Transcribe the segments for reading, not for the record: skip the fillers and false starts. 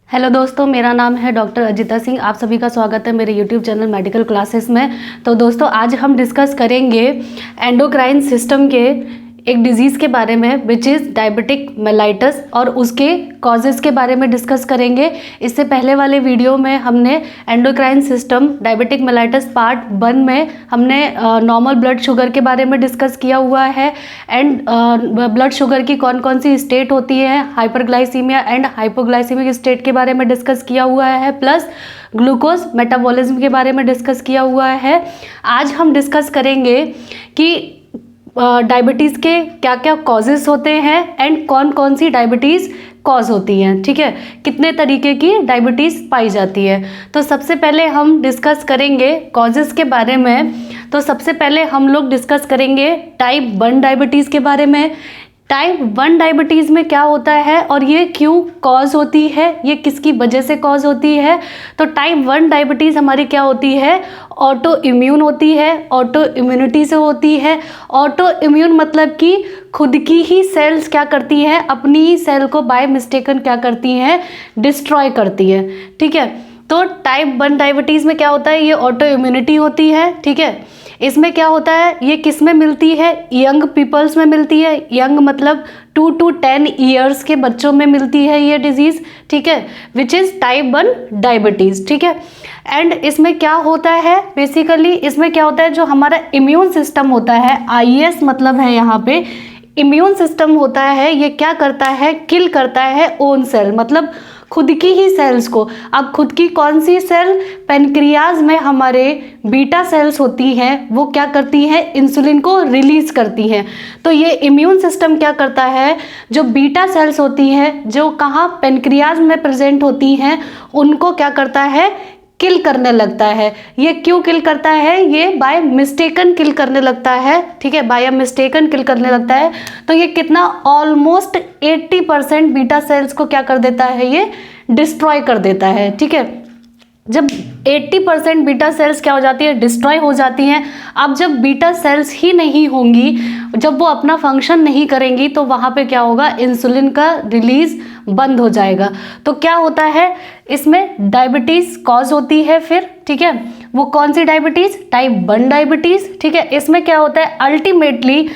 Hello दोस्तों, मेरा नाम है डॉक्टर अजिता सिंह। आप सभी का स्वागत है मेरे यूट्यूब चैनल मेडिकल क्लासेस में। तो दोस्तों, आज हम डिस्कस करेंगे एंडोक्राइन सिस्टम के एक डिजीज़ के बारे में विच इज़ डायबिटिक मेलाइटस, और उसके कॉजेज़ के बारे में डिस्कस करेंगे। इससे पहले वाले वीडियो में हमने endocrine system diabetic mellitus part 1 में हमने नॉर्मल ब्लड शुगर के बारे में डिस्कस किया हुआ है एंड ब्लड शुगर की कौन कौन सी स्टेट होती है, हाइपरग्लाइसीमिया एंड हाइपोग्लाइसीमिक स्टेट के बारे में डिस्कस किया हुआ है, प्लस ग्लूकोज मेटाबॉलिज्म के बारे में डिस्कस किया हुआ है। आज हम डिस्कस करेंगे कि डायबिटीज़ के क्या क्या कॉजेज़ होते हैं एंड कौन कौन सी डायबिटीज़ कॉज होती हैं। ठीक है, कितने तरीके की डायबिटीज़ पाई जाती है। तो सबसे पहले हम डिस्कस करेंगे कॉजेज़ के बारे में। तो सबसे पहले हम लोग डिस्कस करेंगे टाइप 1 डायबिटीज़ के बारे में। टाइप 1 डायबिटीज़ में क्या होता है और ये क्यों कॉज होती है, ये किसकी वजह से कॉज होती है। तो टाइप 1 डायबिटीज़ हमारी क्या होती है, ऑटो इम्यून होती है, ऑटो इम्यूनिटी से होती है। ऑटो इम्यून मतलब कि खुद की ही सेल्स क्या करती हैं, अपनी ही सेल को बाय मिस्टेकन क्या करती हैं, डिस्ट्रॉय करती हैं। ठीक है, तो टाइप 1 डायबिटीज़ में क्या होता है, ये ऑटो इम्यूनिटी होती है। ठीक है, इसमें क्या होता है, ये किस में मिलती है, यंग पीपल्स में मिलती है। यंग मतलब 2 to 10 ईयर्स के बच्चों में मिलती है ये डिजीज़। ठीक है, विच इज़ टाइप 1 डायबिटीज़। ठीक है, एंड इसमें क्या होता है, बेसिकली इसमें क्या होता है, जो हमारा इम्यून सिस्टम होता है, IS मतलब है यहाँ पे इम्यून सिस्टम होता है, ये क्या करता है, किल करता है ओन सेल, मतलब खुद की ही सेल्स को। अब खुद की कौन सी सेल, पेनक्रियाज में हमारे बीटा सेल्स होती हैं, वो क्या करती हैं, इंसुलिन को रिलीज करती हैं। तो ये इम्यून सिस्टम क्या करता है, जो बीटा सेल्स होती हैं, जो कहाँ पेनक्रियाज में प्रेजेंट होती हैं, उनको क्या करता है, किल करने लगता है। ये क्यों किल करता है, ये बाय मिस्टेकन किल करने लगता है। ठीक है, बाय मिस्टेकन किल करने लगता है। तो ये कितना, ऑलमोस्ट 80% बीटा सेल्स को क्या कर देता है, ये डिस्ट्रॉय कर देता है। ठीक है, जब 80% बीटा सेल्स क्या हो जाती है, डिस्ट्रॉय हो जाती हैं। अब जब बीटा सेल्स ही नहीं होंगी, जब वो अपना फंक्शन नहीं करेंगी, तो वहाँ पे क्या होगा, इंसुलिन का रिलीज बंद हो जाएगा। तो क्या होता है, इसमें डायबिटीज़ कॉज होती है फिर। ठीक है, वो कौन सी डायबिटीज़, टाइप 1 डायबिटीज़। ठीक है, इसमें क्या होता है, अल्टीमेटली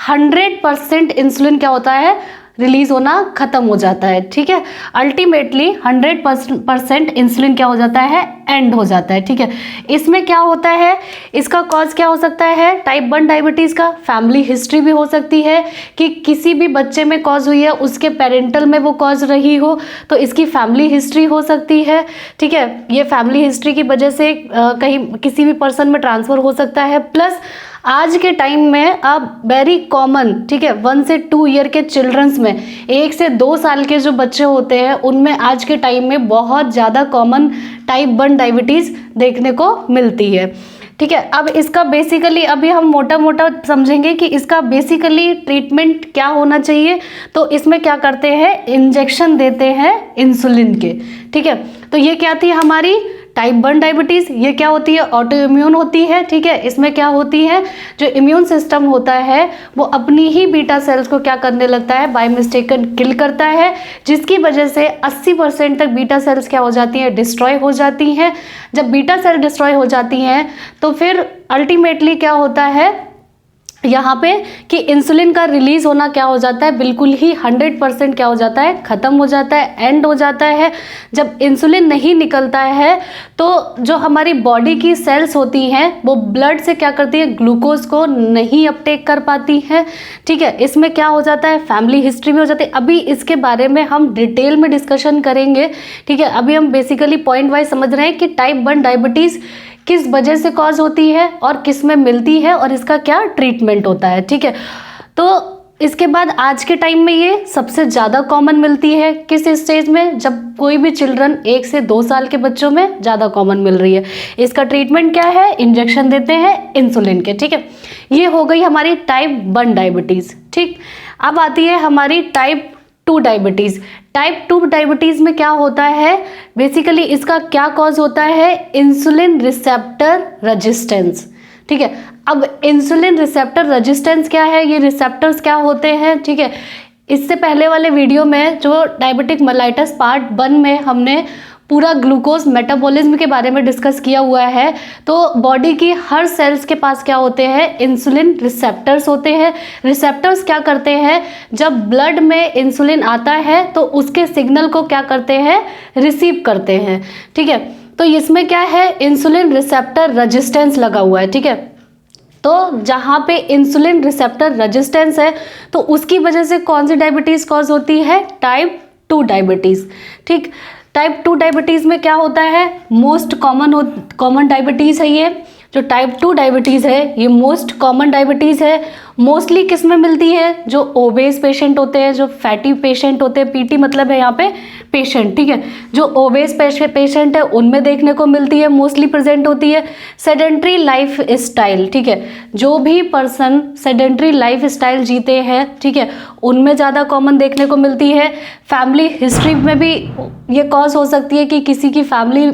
100% इंसुलिन क्या होता है, रिलीज होना खत्म हो जाता है। ठीक है, अल्टीमेटली 100% इंसुलिन क्या हो जाता है, एंड हो जाता है। ठीक है, इसमें क्या होता है, इसका कॉज क्या हो सकता है, टाइप 1 डायबिटीज़ का फैमिली हिस्ट्री भी हो सकती है कि किसी भी बच्चे में कॉज हुई है, उसके पेरेंटल में वो कॉज रही हो, तो इसकी फैमिली हिस्ट्री हो सकती है। ठीक है, ये फैमिली हिस्ट्री की वजह से कहीं किसी भी पर्सन में ट्रांसफ़र हो सकता है। प्लस आज के टाइम में अब वेरी कॉमन, ठीक है, 1 से 2 ईयर के चिल्ड्रंस में, 1 से 2 साल के जो बच्चे होते हैं, उनमें आज के टाइम में बहुत ज़्यादा कॉमन टाइप 1 डायबिटीज़ देखने को मिलती है। ठीक है, अब इसका बेसिकली अभी हम मोटा मोटा समझेंगे कि इसका बेसिकली ट्रीटमेंट क्या होना चाहिए। तो इसमें क्या करते हैं, इंजेक्शन देते हैं इंसुलिन के। ठीक है, तो ये क्या थी हमारी टाइप 1 डायबिटीज़। ये क्या होती है, ऑटो इम्यून होती है। ठीक है, इसमें क्या होती है, जो इम्यून सिस्टम होता है वो अपनी ही बीटा सेल्स को क्या करने लगता है, बाय मिस्टेकन किल करता है, जिसकी वजह से 80% तक बीटा सेल्स क्या हो जाती हैं, डिस्ट्रॉय हो जाती हैं। जब बीटा सेल डिस्ट्रॉय हो जाती हैं तो फिर अल्टीमेटली क्या होता है यहाँ पे कि इंसुलिन का रिलीज होना क्या हो जाता है, बिल्कुल ही 100% क्या हो जाता है, ख़त्म हो जाता है, एंड हो जाता है। जब इंसुलिन नहीं निकलता है तो जो हमारी बॉडी की सेल्स होती हैं वो ब्लड से क्या करती है, ग्लूकोज को नहीं अपटेक कर पाती हैं। ठीक है, इसमें क्या हो जाता है, फैमिली हिस्ट्री भी हो जाती है। अभी इसके बारे में हम डिटेल में डिस्कशन करेंगे। ठीक है, अभी हम बेसिकली पॉइंट वाइज समझ रहे हैं कि टाइप 1 डायबिटीज़ किस वजह से कॉज होती है और किस में मिलती है और इसका क्या ट्रीटमेंट होता है। ठीक है, तो इसके बाद आज के टाइम में ये सबसे ज़्यादा कॉमन मिलती है किस स्टेज में, जब कोई भी चिल्ड्रन 1 से 2 साल के बच्चों में ज़्यादा कॉमन मिल रही है। इसका ट्रीटमेंट क्या है, इंजेक्शन देते हैं इंसुलिन के। ठीक है, ये हो गई हमारी टाइप 1 डायबिटीज़। ठीक, अब आती है हमारी टाइप 2 डायबिटीज़। टाइप 2 डायबिटीज़ में क्या होता है, बेसिकली इसका क्या कॉज होता है, इंसुलिन रिसेप्टर रेजिस्टेंस। ठीक है, अब इंसुलिन रिसेप्टर रेजिस्टेंस क्या है, ये रिसेप्टर्स क्या होते हैं। ठीक है, इससे पहले वाले वीडियो में जो डायबिटिक मेलाइटस पार्ट 1 में हमने पूरा ग्लूकोज मेटाबॉलिज्म के बारे में डिस्कस किया हुआ है। तो बॉडी की हर सेल्स के पास क्या होते हैं, इंसुलिन रिसेप्टर्स होते हैं। रिसेप्टर्स क्या करते हैं, जब ब्लड में इंसुलिन आता है तो उसके सिग्नल को क्या करते हैं, रिसीव करते हैं। ठीक है, तो इसमें क्या है, इंसुलिन रिसेप्टर रेजिस्टेंस लगा हुआ है। ठीक है, तो जहाँ पे इंसुलिन रिसेप्टर रेजिस्टेंस है तो उसकी वजह से कौन सी डायबिटीज़ कॉज होती है, टाइप 2 डायबिटीज़। ठीक, टाइप 2 डायबिटीज़ में क्या होता है, मोस्ट कॉमन डायबिटीज़ है ये। जो टाइप 2 डायबिटीज़ है ये मोस्ट कॉमन डायबिटीज़ है। मोस्टली किस में मिलती है, जो ओबेस पेशेंट होते हैं, जो फैटी पेशेंट होते हैं, पीटी मतलब है यहाँ पे पेशेंट। ठीक है, जो ओबेस पेशेंट है उनमें देखने को मिलती है, मोस्टली प्रेजेंट होती है। सेडेंट्री लाइफ स्टाइल, ठीक है, जो भी पर्सन सेडेंट्री लाइफ स्टाइल जीते हैं, ठीक है, उनमें ज़्यादा कॉमन देखने को मिलती है। फैमिली हिस्ट्री में भी ये कॉज हो सकती है कि किसी की फैमिली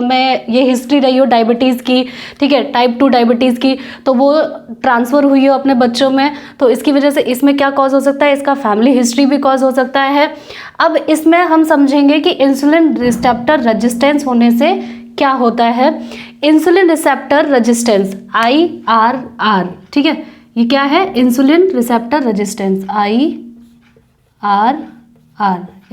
में ये हिस्ट्री रही हो डायबिटीज़ की, ठीक है, टाइप 2 डायबिटीज़ की, तो वो ट्रांसफ़र हुई हो अपने बच्चों में, तो इसकी वजह से इसमें क्या कॉज हो सकता है, इसका फैमिली हिस्ट्री भी कॉज हो सकता है। अब इसमें हम समझेंगे कि इंसुलिन रिसेप्टर रेजिस्टेंस होने से क्या होता है। इंसुलिन रिसेप्टर रेजिस्टेंस IRR, ठीक है, ये क्या है, insulin receptor resistance IRR,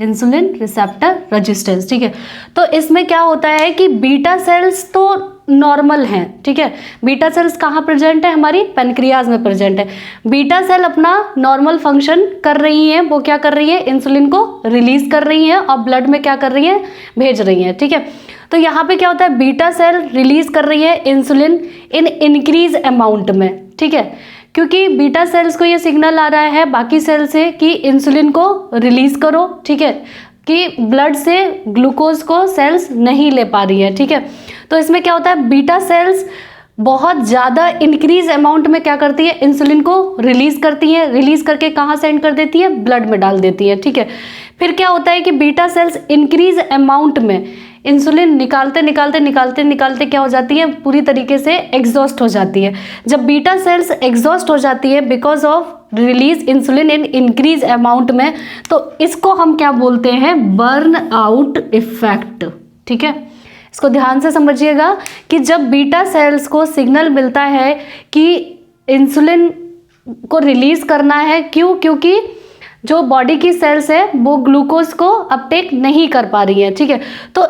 insulin receptor resistance. ठीक है, तो इसमें क्या होता है कि बीटा सेल्स तो नॉर्मल हैं, ठीक है, बीटा सेल्स कहाँ प्रेजेंट है, हमारी पेनक्रियाज में प्रेजेंट है। बीटा सेल अपना नॉर्मल फंक्शन कर रही हैं, वो क्या कर रही है, इंसुलिन को रिलीज कर रही हैं और ब्लड में क्या कर रही है, भेज रही हैं। ठीक है, तो यहाँ पे क्या होता है, बीटा सेल रिलीज कर रही है इंसुलिन इन इंक्रीज अमाउंट में। ठीक है, क्योंकि बीटा सेल्स को ये सिग्नल आ रहा है बाकी सेल से कि इंसुलिन को रिलीज करो, ठीक है, कि ब्लड से ग्लूकोज को सेल्स नहीं ले पा रही है। ठीक है, तो इसमें क्या होता है, बीटा सेल्स बहुत ज़्यादा इंक्रीज अमाउंट में क्या करती है, इंसुलिन को रिलीज करती है। रिलीज करके कहाँ सेंड कर देती है, ब्लड में डाल देती है। ठीक है, फिर क्या होता है कि बीटा सेल्स इंक्रीज अमाउंट में इंसुलिन निकालते निकालते निकालते निकालते क्या हो जाती है, पूरी तरीके से एग्जॉस्ट हो जाती है। जब बीटा सेल्स एग्जॉस्ट हो जाती है because of release insulin in increase amount में, तो इसको हम क्या बोलते हैं, बर्न आउट इफेक्ट। ठीक है, इसको ध्यान से समझिएगा कि जब बीटा सेल्स को सिग्नल मिलता है कि इंसुलिन को रिलीज करना है, क्यों, क्योंकि जो बॉडी की सेल्स है वो ग्लूकोज को अपटेक नहीं कर पा रही है। ठीक है, तो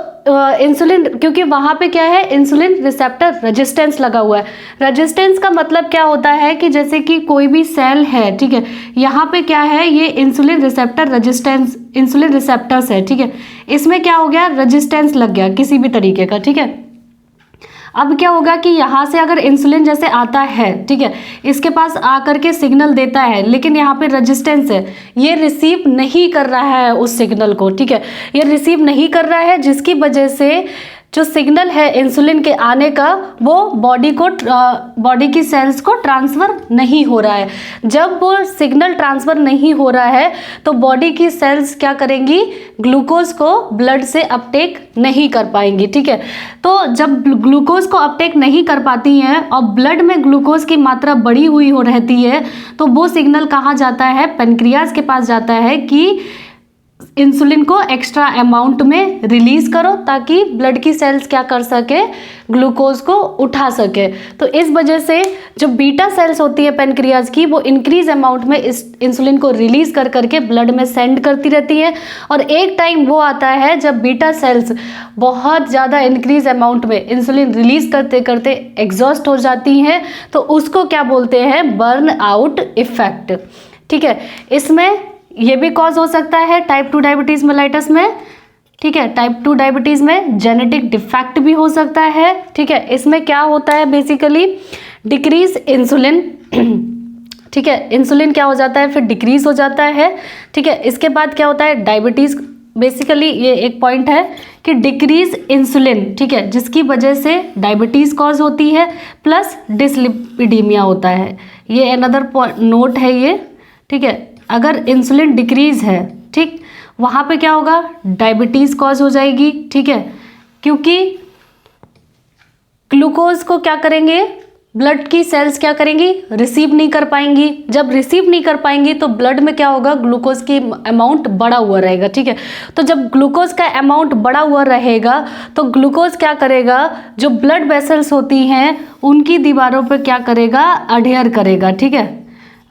इंसुलिन, क्योंकि वहाँ पे क्या है, इंसुलिन रिसेप्टर रेजिस्टेंस लगा हुआ है। रेजिस्टेंस का मतलब क्या होता है कि जैसे कि कोई भी सेल है, ठीक है, यहाँ पे क्या है, ये insulin receptor resistance, insulin receptors है। ठीक है, इसमें क्या हो गया, रेजिस्टेंस लग गया किसी भी तरीके का। ठीक है, अब क्या होगा कि यहाँ से अगर इंसुलिन जैसे आता है, ठीक है, इसके पास आकर के सिग्नल देता है, लेकिन यहाँ पे रेजिस्टेंस है, ये रिसीव नहीं कर रहा है उस सिग्नल को। ठीक है, ये रिसीव नहीं कर रहा है, जिसकी वजह से जो सिग्नल है इंसुलिन के आने का वो बॉडी की सेल्स को ट्रांसफ़र नहीं हो रहा है। जब वो सिग्नल ट्रांसफ़र नहीं हो रहा है तो बॉडी की सेल्स क्या करेंगी, ग्लूकोज को ब्लड से अपटेक नहीं कर पाएंगी। ठीक है, तो जब ग्लूकोज को अपटेक नहीं कर पाती हैं और ब्लड में ग्लूकोज की मात्रा बढ़ी हुई हो रहती है, तो वो सिग्नल कहाँ जाता है, पेनक्रियाज के पास जाता है कि इंसुलिन को एक्स्ट्रा अमाउंट में रिलीज करो ताकि ब्लड की सेल्स क्या कर सके, ग्लूकोज को उठा सके। तो इस वजह से जो बीटा सेल्स होती है पेनक्रियाज की, वो इंक्रीज अमाउंट में इस इंसुलिन को रिलीज कर करके ब्लड में सेंड करती रहती है। और एक टाइम वो आता है जब बीटा सेल्स बहुत ज़्यादा इंक्रीज अमाउंट में इंसुलिन रिलीज करते करते एग्जॉस्ट हो जाती हैं, तो उसको क्या बोलते हैं, बर्न आउट इफेक्ट। ठीक है, इसमें ये भी कॉज हो सकता है टाइप 2 डायबिटीज़ मेलाइटस में। ठीक है, टाइप 2 डायबिटीज़ में जेनेटिक डिफेक्ट भी हो सकता है। ठीक है, इसमें क्या होता है, बेसिकली डिक्रीज इंसुलिन। ठीक है, इंसुलिन क्या हो जाता है, फिर डिक्रीज हो जाता है। ठीक है, इसके बाद क्या होता है, डायबिटीज़, बेसिकली ये एक पॉइंट है कि डिक्रीज इंसुलिन, ठीक है, जिसकी वजह से डायबिटीज़ कॉज होती है, प्लस डिसलिपिडीमिया होता है। ये अनदर नोट है ये। ठीक है, अगर इंसुलिन डिक्रीज है, ठीक, वहाँ पे क्या होगा, डायबिटीज़ कॉज हो जाएगी। ठीक है, क्योंकि ग्लूकोज को क्या करेंगे, ब्लड की सेल्स क्या करेंगी, रिसीव नहीं कर पाएंगी। जब रिसीव नहीं कर पाएंगी तो ब्लड में क्या होगा, ग्लूकोज की अमाउंट बढ़ा हुआ रहेगा, ठीक है। तो जब ग्लूकोज का अमाउंट बढ़ा हुआ रहेगा तो ग्लूकोज क्या करेगा, जो ब्लड वेसल्स होती हैं उनकी दीवारों पर क्या करेगा, अडेयर करेगा, ठीक है,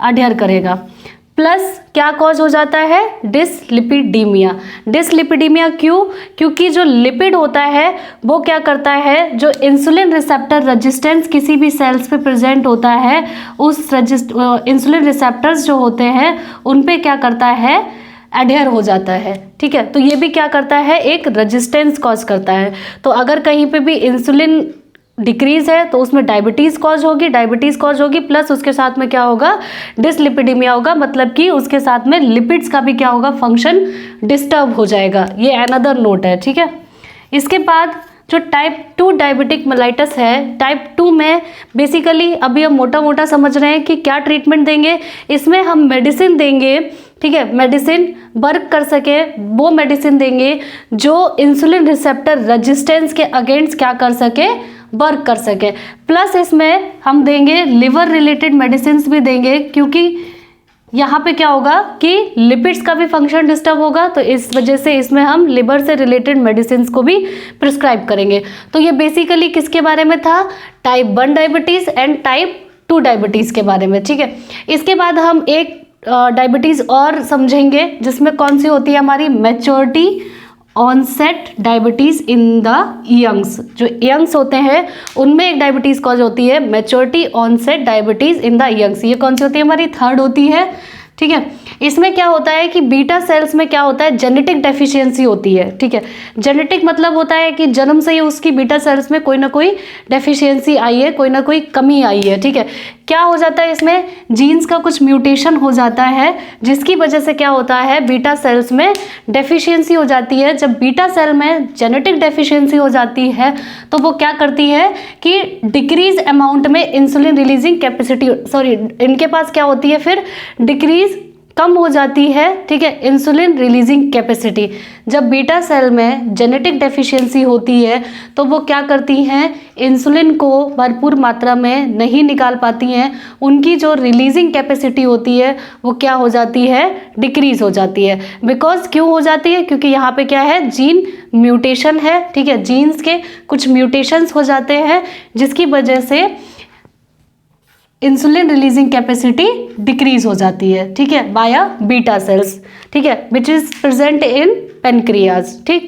अडेयर करेगा। प्लस क्या कॉज हो जाता है, डिसलिपिडीमिया। डिसलिपिडीमिया क्यों, क्योंकि जो लिपिड होता है वो क्या करता है, जो इंसुलिन रिसेप्टर रेजिस्टेंस किसी भी सेल्स पे प्रेजेंट होता है, उस इंसुलिन रिसेप्टर्स जो होते हैं उन पे क्या करता है, एडहेयर हो जाता है, ठीक है। तो ये भी क्या करता है, एक रेजिस्टेंस कॉज करता है। तो अगर कहीं पे भी इंसुलिन डिक्रीज है तो उसमें डायबिटीज़ कॉज होगी, प्लस उसके साथ में क्या होगा, डिसलिपिडीमिया होगा, मतलब कि उसके साथ में लिपिड्स का भी क्या होगा, फंक्शन डिस्टर्ब हो जाएगा। ये अनदर नोट है, ठीक है। इसके बाद जो टाइप 2 डायबिटिक मेलाइटस है, टाइप 2 में बेसिकली अभी हम मोटा मोटा समझ रहे हैं कि क्या ट्रीटमेंट देंगे। इसमें हम मेडिसिन देंगे, ठीक है, मेडिसिन वर्क कर सके वो मेडिसिन देंगे जो इंसुलिन रिसेप्टर रेजिस्टेंस के अगेंस्ट क्या कर सके, वर्क कर सके। प्लस इसमें हम देंगे लिवर रिलेटेड मेडिसिन भी देंगे, क्योंकि यहाँ पे क्या होगा कि लिपिड्स का भी फंक्शन डिस्टर्ब होगा, तो इस वजह से इसमें हम लिवर से रिलेटेड मेडिसिन को भी प्रिस्क्राइब करेंगे। तो ये बेसिकली किसके बारे में था, type 1 diabetes and type 2 diabetes के बारे में, ठीक है। इसके बाद हम एक डायबिटीज़ और समझेंगे जिसमें कौन सी होती है हमारी, maturity onset diabetes in the youngs. जो यंग्स होते हैं उनमें एक डायबिटीज़ कॉज होती है maturity onset diabetes in the youngs. ये कौन सी होती है हमारी, थर्ड होती है, ठीक है। इसमें क्या होता है कि बीटा सेल्स में क्या होता है, जेनेटिक डेफिशिएंसी होती है, ठीक है। जेनेटिक मतलब होता है कि जन्म से ही उसकी बीटा सेल्स में कोई ना कोई डेफिशिएंसी आई है, कोई ना कोई कमी आई है, ठीक है। क्या हो जाता है, इसमें जीन्स का कुछ म्यूटेशन हो जाता है, जिसकी वजह से क्या होता है, बीटा सेल्स में डेफिशिएंसी हो जाती है। जब बीटा सेल में जेनेटिक डेफिशिएंसी हो जाती है तो वो क्या करती है कि डिक्रीज अमाउंट में इंसुलिन रिलीजिंग कैपेसिटी, सॉरी इनके पास क्या होती है फिर, डिक्रीज कम हो जाती है, ठीक है, इंसुलिन रिलीजिंग कैपेसिटी। जब बीटा सेल में जेनेटिक डेफिशिएंसी होती है तो वो क्या करती हैं, इंसुलिन को भरपूर मात्रा में नहीं निकाल पाती हैं, उनकी जो रिलीजिंग कैपेसिटी होती है वो क्या हो जाती है, डिक्रीज हो जाती है। बिकॉज क्यों हो जाती है, क्योंकि यहाँ पे क्या है, जीन म्यूटेशन है, ठीक है, जीन्स के कुछ म्यूटेशंस हो जाते हैं जिसकी वजह से इंसुलिन रिलीजिंग कैपेसिटी डिक्रीज हो जाती है, ठीक है, बाया बीटा सेल्स, ठीक है, which is present in pancreas, ठीक।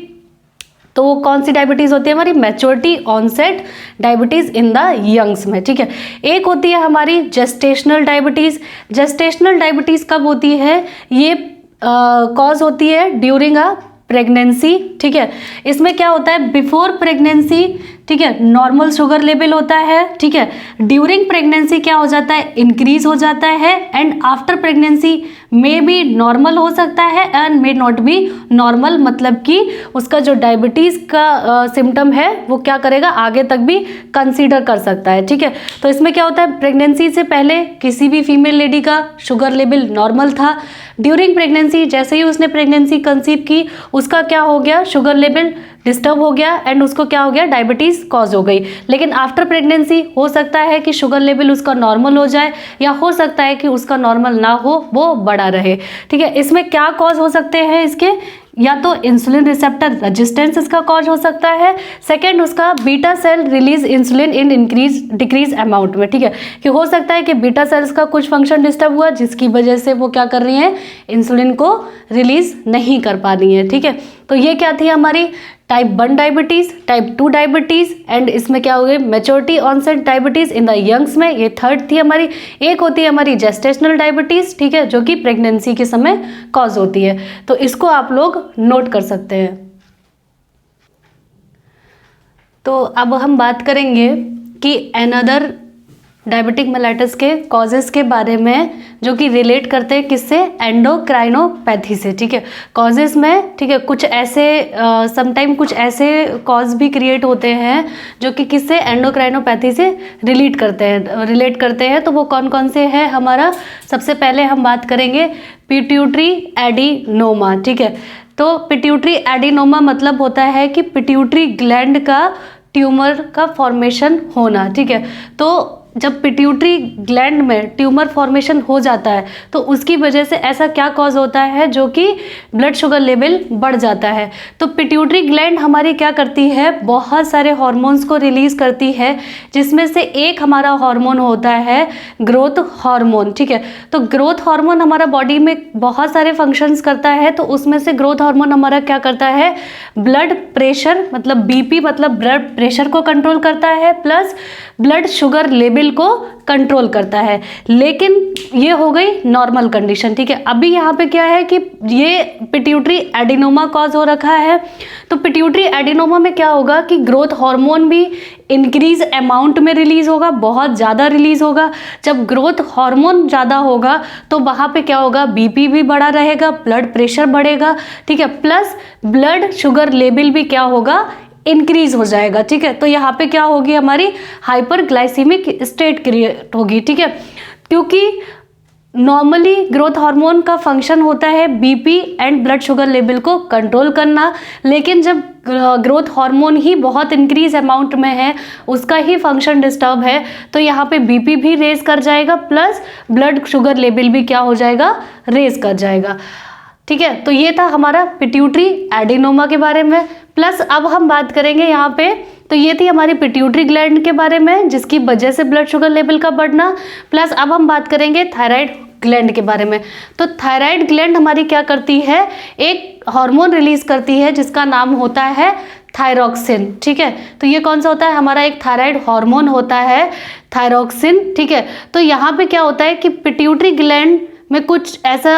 तो वो कौन सी डायबिटीज होती है हमारी, maturity onset diabetes in the youngs में, ठीक है। एक होती है हमारी जेस्टेशनल डायबिटीज। जेस्टेशनल डायबिटीज कब होती है, ये कॉज होती है ड्यूरिंग अ प्रेगनेंसी, ठीक है। इसमें क्या होता है, बिफोर प्रेगनेंसी, ठीक है, नॉर्मल शुगर लेवल होता है, ठीक है। ड्यूरिंग प्रेगनेंसी क्या हो जाता है, इंक्रीज हो जाता है, and after pregnancy may be normal हो सकता है and may not be normal, मतलब कि उसका जो डायबिटीज़ का सिम्टम है वो क्या करेगा, आगे तक भी कंसीडर कर सकता है, ठीक है। तो इसमें क्या होता है, प्रेगनेंसी से पहले किसी भी फीमेल लेडी का शुगर लेवल नॉर्मल था, ड्यूरिंग प्रेगनेंसी जैसे ही उसने प्रेगनेंसी कंसीव की उसका क्या हो गया, शुगर लेवल डिस्टर्ब हो गया एंड उसको क्या हो गया, डायबिटीज़ कॉज हो गई। लेकिन आफ्टर प्रेगनेंसी हो सकता है कि शुगर लेवल उसका नॉर्मल हो जाए या हो सकता है कि उसका नॉर्मल ना हो, वो बढ़ा रहे, ठीक है। इसमें क्या कॉज हो सकते हैं इसके, या तो इंसुलिन रिसेप्टर रेजिस्टेंस इसका कॉज हो सकता है, सेकेंड उसका beta cell release insulin in increase decrease amount में, ठीक है, कि हो सकता है कि बीटा सेल्स का कुछ फंक्शन डिस्टर्ब हुआ जिसकी वजह से वो क्या कर रही हैं, इंसुलिन को रिलीज नहीं कर पा रही है, ठीक है। तो ये क्या थी हमारी type 1 diabetes, type 2 diabetes and इसमें क्या हो गई, maturity onset diabetes in the youngs में, ये थर्ड थी हमारी। एक होती है हमारी जेस्टेशनल डायबिटीज़, ठीक है, जो कि प्रेगनेंसी के समय कॉज होती है। तो इसको आप लोग नोट कर सकते हैं। तो अब हम बात करेंगे कि अनदर डायबिटिक मेलाइटस के कॉजेज़ के बारे में, जो कि रिलेट करते हैं किससे, एंडोक्राइनोपैथी से, ठीक है। कॉजेज़ में, ठीक है, कुछ ऐसे समटाइम कुछ ऐसे कॉज भी क्रिएट होते हैं जो कि किससे, एंडोक्राइनोपैथी से रिलेट करते हैं। तो वो कौन कौन से हैं हमारा, सबसे पहले हम बात करेंगे पिट्यूटरी एडिनोमा, ठीक है। तो पिट्यूटरी एडिनोमा मतलब होता है कि पिट्यूटरी ग्लैंड का ट्यूमर का फॉर्मेशन होना, ठीक है। तो जब पिट्यूटरी ग्लैंड में ट्यूमर फॉर्मेशन हो जाता है तो उसकी वजह से ऐसा क्या कॉज होता है, जो कि ब्लड शुगर लेवल बढ़ जाता है। तो पिट्यूटरी ग्लैंड हमारी क्या करती है, बहुत सारे हार्मोन्स को रिलीज करती है, जिसमें से एक हमारा हार्मोन होता है ग्रोथ हार्मोन। ठीक है, तो ग्रोथ हार्मोन हमारा बॉडी में बहुत सारे फंक्शंस करता है। तो उसमें से ग्रोथ हार्मोन हमारा क्या करता है, ब्लड प्रेशर मतलब बीपी मतलब ब्लड प्रेशर को कंट्रोल करता है, प्लस ब्लड शुगर लेवल को कंट्रोल करता है। लेकिन ये हो गई नॉर्मल कंडीशन। ठीक है, अभी यहाँ पे क्या है कि ये पिट्यूटरी एडिनोमा कॉज हो रखा है। तो पिट्यूटरी एडिनोमा में क्या होगा कि ग्रोथ हार्मोन भी इंक्रीज अमाउंट में रिलीज होगा, बहुत ज़्यादा रिलीज होगा। जब ग्रोथ हार्मोन ज़्यादा होगा तो वहाँ पे क्या होगा, बीपी भी बढ़ा रहेगा, ब्लड प्रेशर बढ़ेगा। ठीक है, प्लस ब्लड शुगर लेवल भी क्या होगा, इंक्रीज हो जाएगा। ठीक है, तो यहाँ पे क्या होगी, हमारी हाइपरग्लाइसीमिक स्टेट क्रिएट होगी। ठीक है, क्योंकि नॉर्मली ग्रोथ हार्मोन का फंक्शन होता है BP and blood sugar level को कंट्रोल करना, लेकिन जब ग्रोथ हार्मोन ही बहुत इंक्रीज अमाउंट में है, उसका ही फंक्शन डिस्टर्ब है, तो यहाँ पे बीपी भी रेज कर जाएगा, प्लस ब्लड शुगर लेवल भी क्या हो जाएगा, रेज कर जाएगा। ठीक है, तो ये था हमारा पिट्यूटरी एडिनोमा के बारे में। प्लस अब हम बात करेंगे यहाँ पे, तो ये थी हमारी पिट्यूटरी ग्लैंड के बारे में, जिसकी वजह से ब्लड शुगर लेवल का बढ़ना। प्लस अब हम बात करेंगे थायराइड ग्लैंड के बारे में। तो थायराइड ग्लैंड हमारी क्या करती है, एक हार्मोन रिलीज करती है जिसका नाम होता है थायरॉक्सिन। ठीक है, तो ये कौन सा होता है, हमारा एक थायराइड हार्मोन होता है थायरॉक्सिन। ठीक है, तो यहाँ पे क्या होता है कि पिट्यूटरी ग्लैंड में कुछ ऐसा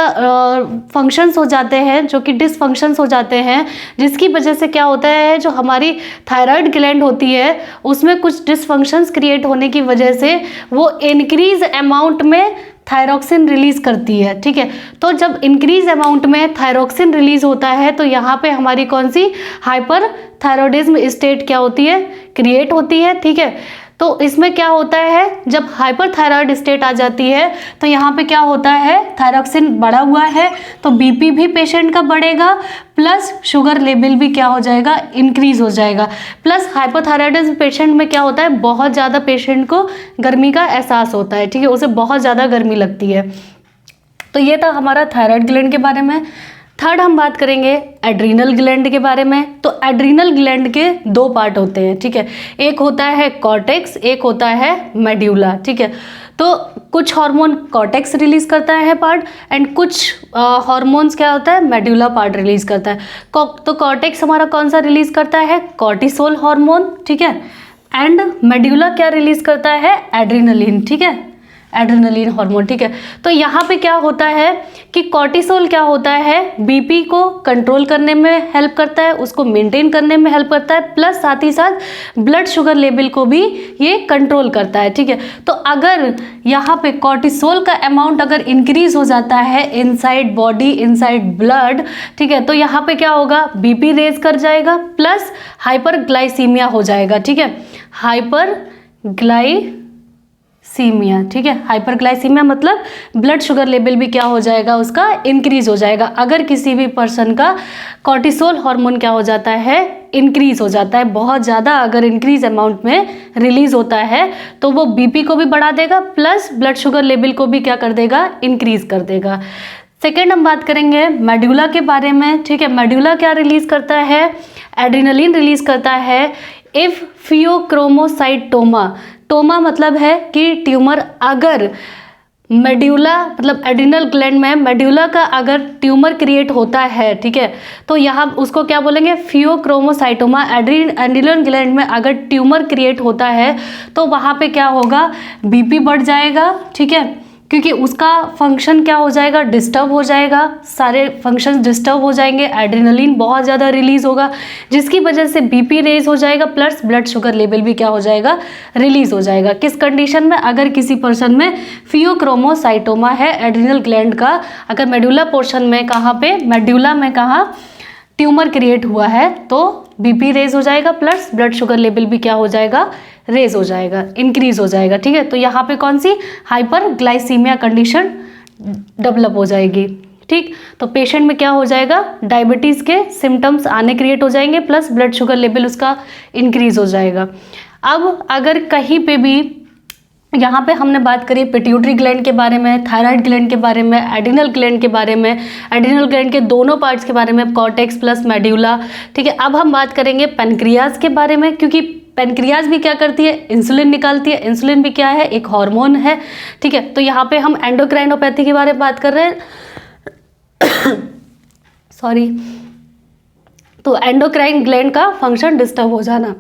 फंक्शंस हो जाते हैं जो कि डिसफंक्शंस हो जाते हैं, जिसकी वजह से क्या होता है, जो हमारी थायराइड ग्लैंड होती है उसमें कुछ डिसफंक्शंस क्रिएट होने की वजह से वो इंक्रीज अमाउंट में थायरॉक्सिन रिलीज करती है। ठीक है, तो जब इंक्रीज अमाउंट में थायरॉक्सिन रिलीज होता है तो यहाँ पे हमारी कौन सी हाइपर थायरॉयडिज्म स्टेट क्या होती है, क्रिएट होती है। ठीक है, तो इसमें क्या होता है, जब हाइपर थायराइड स्टेट आ जाती है तो यहाँ पे क्या होता है, थायरॉक्सिन बढ़ा हुआ है तो बीपी भी पेशेंट का बढ़ेगा, प्लस शुगर लेवल भी क्या हो जाएगा, इंक्रीज हो जाएगा। प्लस हाइपोथायराइडिज्म पेशेंट में क्या होता है, बहुत ज़्यादा पेशेंट को गर्मी का एहसास होता है। ठीक है, उसे बहुत ज़्यादा गर्मी लगती है। तो ये था हमारा थायराइड ग्लैंड के बारे में। थर्ड हम बात करेंगे एड्रीनल ग्लैंड के बारे में। तो एड्रीनल ग्लैंड के दो पार्ट होते हैं। ठीक है, एक होता है कॉर्टेक्स, एक होता है मेड्यूला। ठीक है, तो कुछ हार्मोन कॉर्टेक्स रिलीज करता है पार्ट, एंड कुछ हार्मोन्स क्या होता है, मेड्यूला पार्ट रिलीज करता है। तो कॉर्टेक्स हमारा कौन सा रिलीज करता है, कॉर्टिसोल हार्मोन। ठीक है, एंड मेड्यूला क्या रिलीज करता है, एड्रीनलिन। ठीक है, एड्रेनलिन हार्मोन। ठीक है, तो यहाँ पे क्या होता है कि कॉर्टिसोल क्या होता है, बीपी को कंट्रोल करने में हेल्प करता है, उसको मेंटेन करने में हेल्प करता है, प्लस साथ ही साथ ब्लड शुगर लेवल को भी ये कंट्रोल करता है। ठीक है, तो अगर यहाँ पे कॉर्टिसोल का अमाउंट अगर इंक्रीज हो जाता है इनसाइड बॉडी, इनसाइड ब्लड, ठीक है, तो यहाँ पे क्या होगा, बीपी रेज कर जाएगा, प्लस हाइपरग्लाइसीमिया हो जाएगा। ठीक है, हाइपरग्लाइसीमिया। ठीक है, हाइपरग्लाइसीमिया मतलब ब्लड शुगर लेवल भी क्या हो जाएगा, उसका इंक्रीज हो जाएगा। अगर किसी भी पर्सन का कॉर्टिसोल हार्मोन क्या हो जाता है, इंक्रीज हो जाता है बहुत ज़्यादा, अगर इंक्रीज अमाउंट में रिलीज होता है तो वो बीपी को भी बढ़ा देगा, प्लस ब्लड शुगर लेवल को भी क्या कर देगा, इंक्रीज कर देगा। सेकेंड हम बात करेंगे मेड्यूला के बारे में। ठीक है, मेड्यूला क्या रिलीज करता है, एड्रेनलिन रिलीज करता है। इफ फियोक्रोमोसाइटोमा, टोमा मतलब है कि ट्यूमर, अगर मेड्यूला मतलब एड्रिनल ग्लैंड में मेड्यूला का अगर ट्यूमर क्रिएट होता है, ठीक है, तो यहाँ उसको क्या बोलेंगे, फियोक्रोमोसाइटोमा। एड्रिनल ग्लैंड में अगर ट्यूमर क्रिएट होता है तो वहाँ पे क्या होगा, बीपी बढ़ जाएगा। ठीक है, क्योंकि उसका फंक्शन क्या हो जाएगा, डिस्टर्ब हो जाएगा, सारे फंक्शंस डिस्टर्ब हो जाएंगे, एड्रेनलिन बहुत ज़्यादा रिलीज होगा, जिसकी वजह से बीपी रेज हो जाएगा, प्लस ब्लड शुगर लेवल भी क्या हो जाएगा, रिलीज हो जाएगा। किस कंडीशन में, अगर किसी पर्सन में फियोक्रोमोसाइटोमा है एड्रिनल ग्लैंड का, अगर मेडुला पोर्शन में कहाँ पे, मेड्यूला में कहाँ ट्यूमर क्रिएट हुआ है तो बीपी रेज हो जाएगा, प्लस ब्लड शुगर लेवल भी क्या हो जाएगा, रेज हो जाएगा, इंक्रीज हो जाएगा। ठीक है, तो यहाँ पे कौन सी हाइपरग्लाइसीमिया कंडीशन डेवलप हो जाएगी। ठीक, तो पेशेंट में क्या हो जाएगा, डायबिटीज़ के सिम्टम्स आने क्रिएट हो जाएंगे, प्लस ब्लड शुगर लेवल उसका इंक्रीज हो जाएगा। अब अगर कहीं पे भी यहाँ पे हमने बात करी पिट्यूटरी ग्लैंड के बारे में, थायराइड ग्लैंड के बारे में, एडिनल ग्लैंड के बारे में, एडिनल ग्लैंड के दोनों पार्ट्स के बारे में, कॉर्टेक्स प्लस मेड्यूला। ठीक है, अब हम बात करेंगे पेनक्रियाज के बारे में, क्योंकि पेनक्रियाज भी क्या करती है, इंसुलिन निकालती है। इंसुलिन भी क्या है, एक हार्मोन है। ठीक है, तो यहाँ पे हम एंडोक्राइनोपैथी के बारे में बात कर रहे हैं सॉरी, तो एंडोक्राइन ग्लैंड का फंक्शन डिस्टर्ब हो जाना।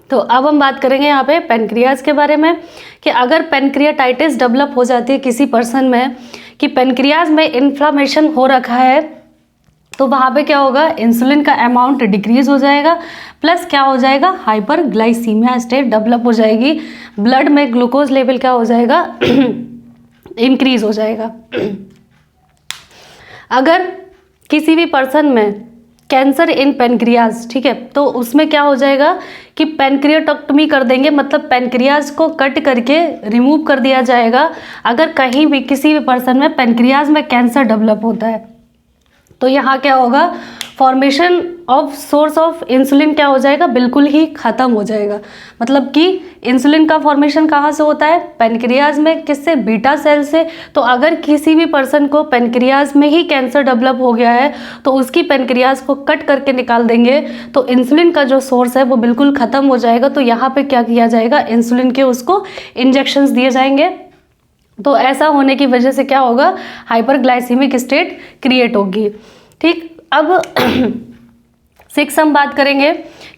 तो अब हम बात करेंगे यहाँ पे पेनक्रियाज के बारे में कि अगर पेनक्रियाटाइटिस डेवलप हो जाती है किसी पर्सन में, कि पेनक्रियाज में इन्फ्लामेशन हो रखा है, तो वहाँ पे क्या होगा, इंसुलिन का अमाउंट डिक्रीज हो जाएगा, प्लस क्या हो जाएगा, हाइपरग्लाइसीमिया स्टेट डेवलप हो जाएगी, ब्लड में ग्लूकोज लेवल क्या हो जाएगा इंक्रीज हो जाएगा। अगर किसी भी पर्सन में कैंसर इन पेनक्रियाज, ठीक है, तो उसमें क्या हो जाएगा कि पेनक्रियाटोक्टमी कर देंगे, मतलब पेनक्रियाज को कट करके रिमूव कर दिया जाएगा। अगर कहीं भी किसी भी पर्सन में पेनक्रियाज में कैंसर डेवलप होता है, तो यहाँ क्या होगा, formation of source of insulin क्या हो जाएगा, बिल्कुल ही ख़त्म हो जाएगा। मतलब कि इंसुलिन का फॉर्मेशन कहाँ से होता है, पेनक्रियाज में, किससे, बीटा सेल से। तो अगर किसी भी पर्सन को पेनक्रियाज में ही कैंसर डेवलप हो गया है, तो उसकी पेनक्रियाज को कट करके निकाल देंगे, तो इंसुलिन का जो सोर्स है वो बिल्कुल ख़त्म हो जाएगा। तो यहाँ पे क्या किया जाएगा, इंसुलिन के उसको इंजेक्शंस दिए जाएंगे। तो ऐसा होने की वजह से क्या होगा, हाइपरग्लाइसीमिक स्टेट क्रिएट होगी। ठीक, अब 6 हम बात करेंगे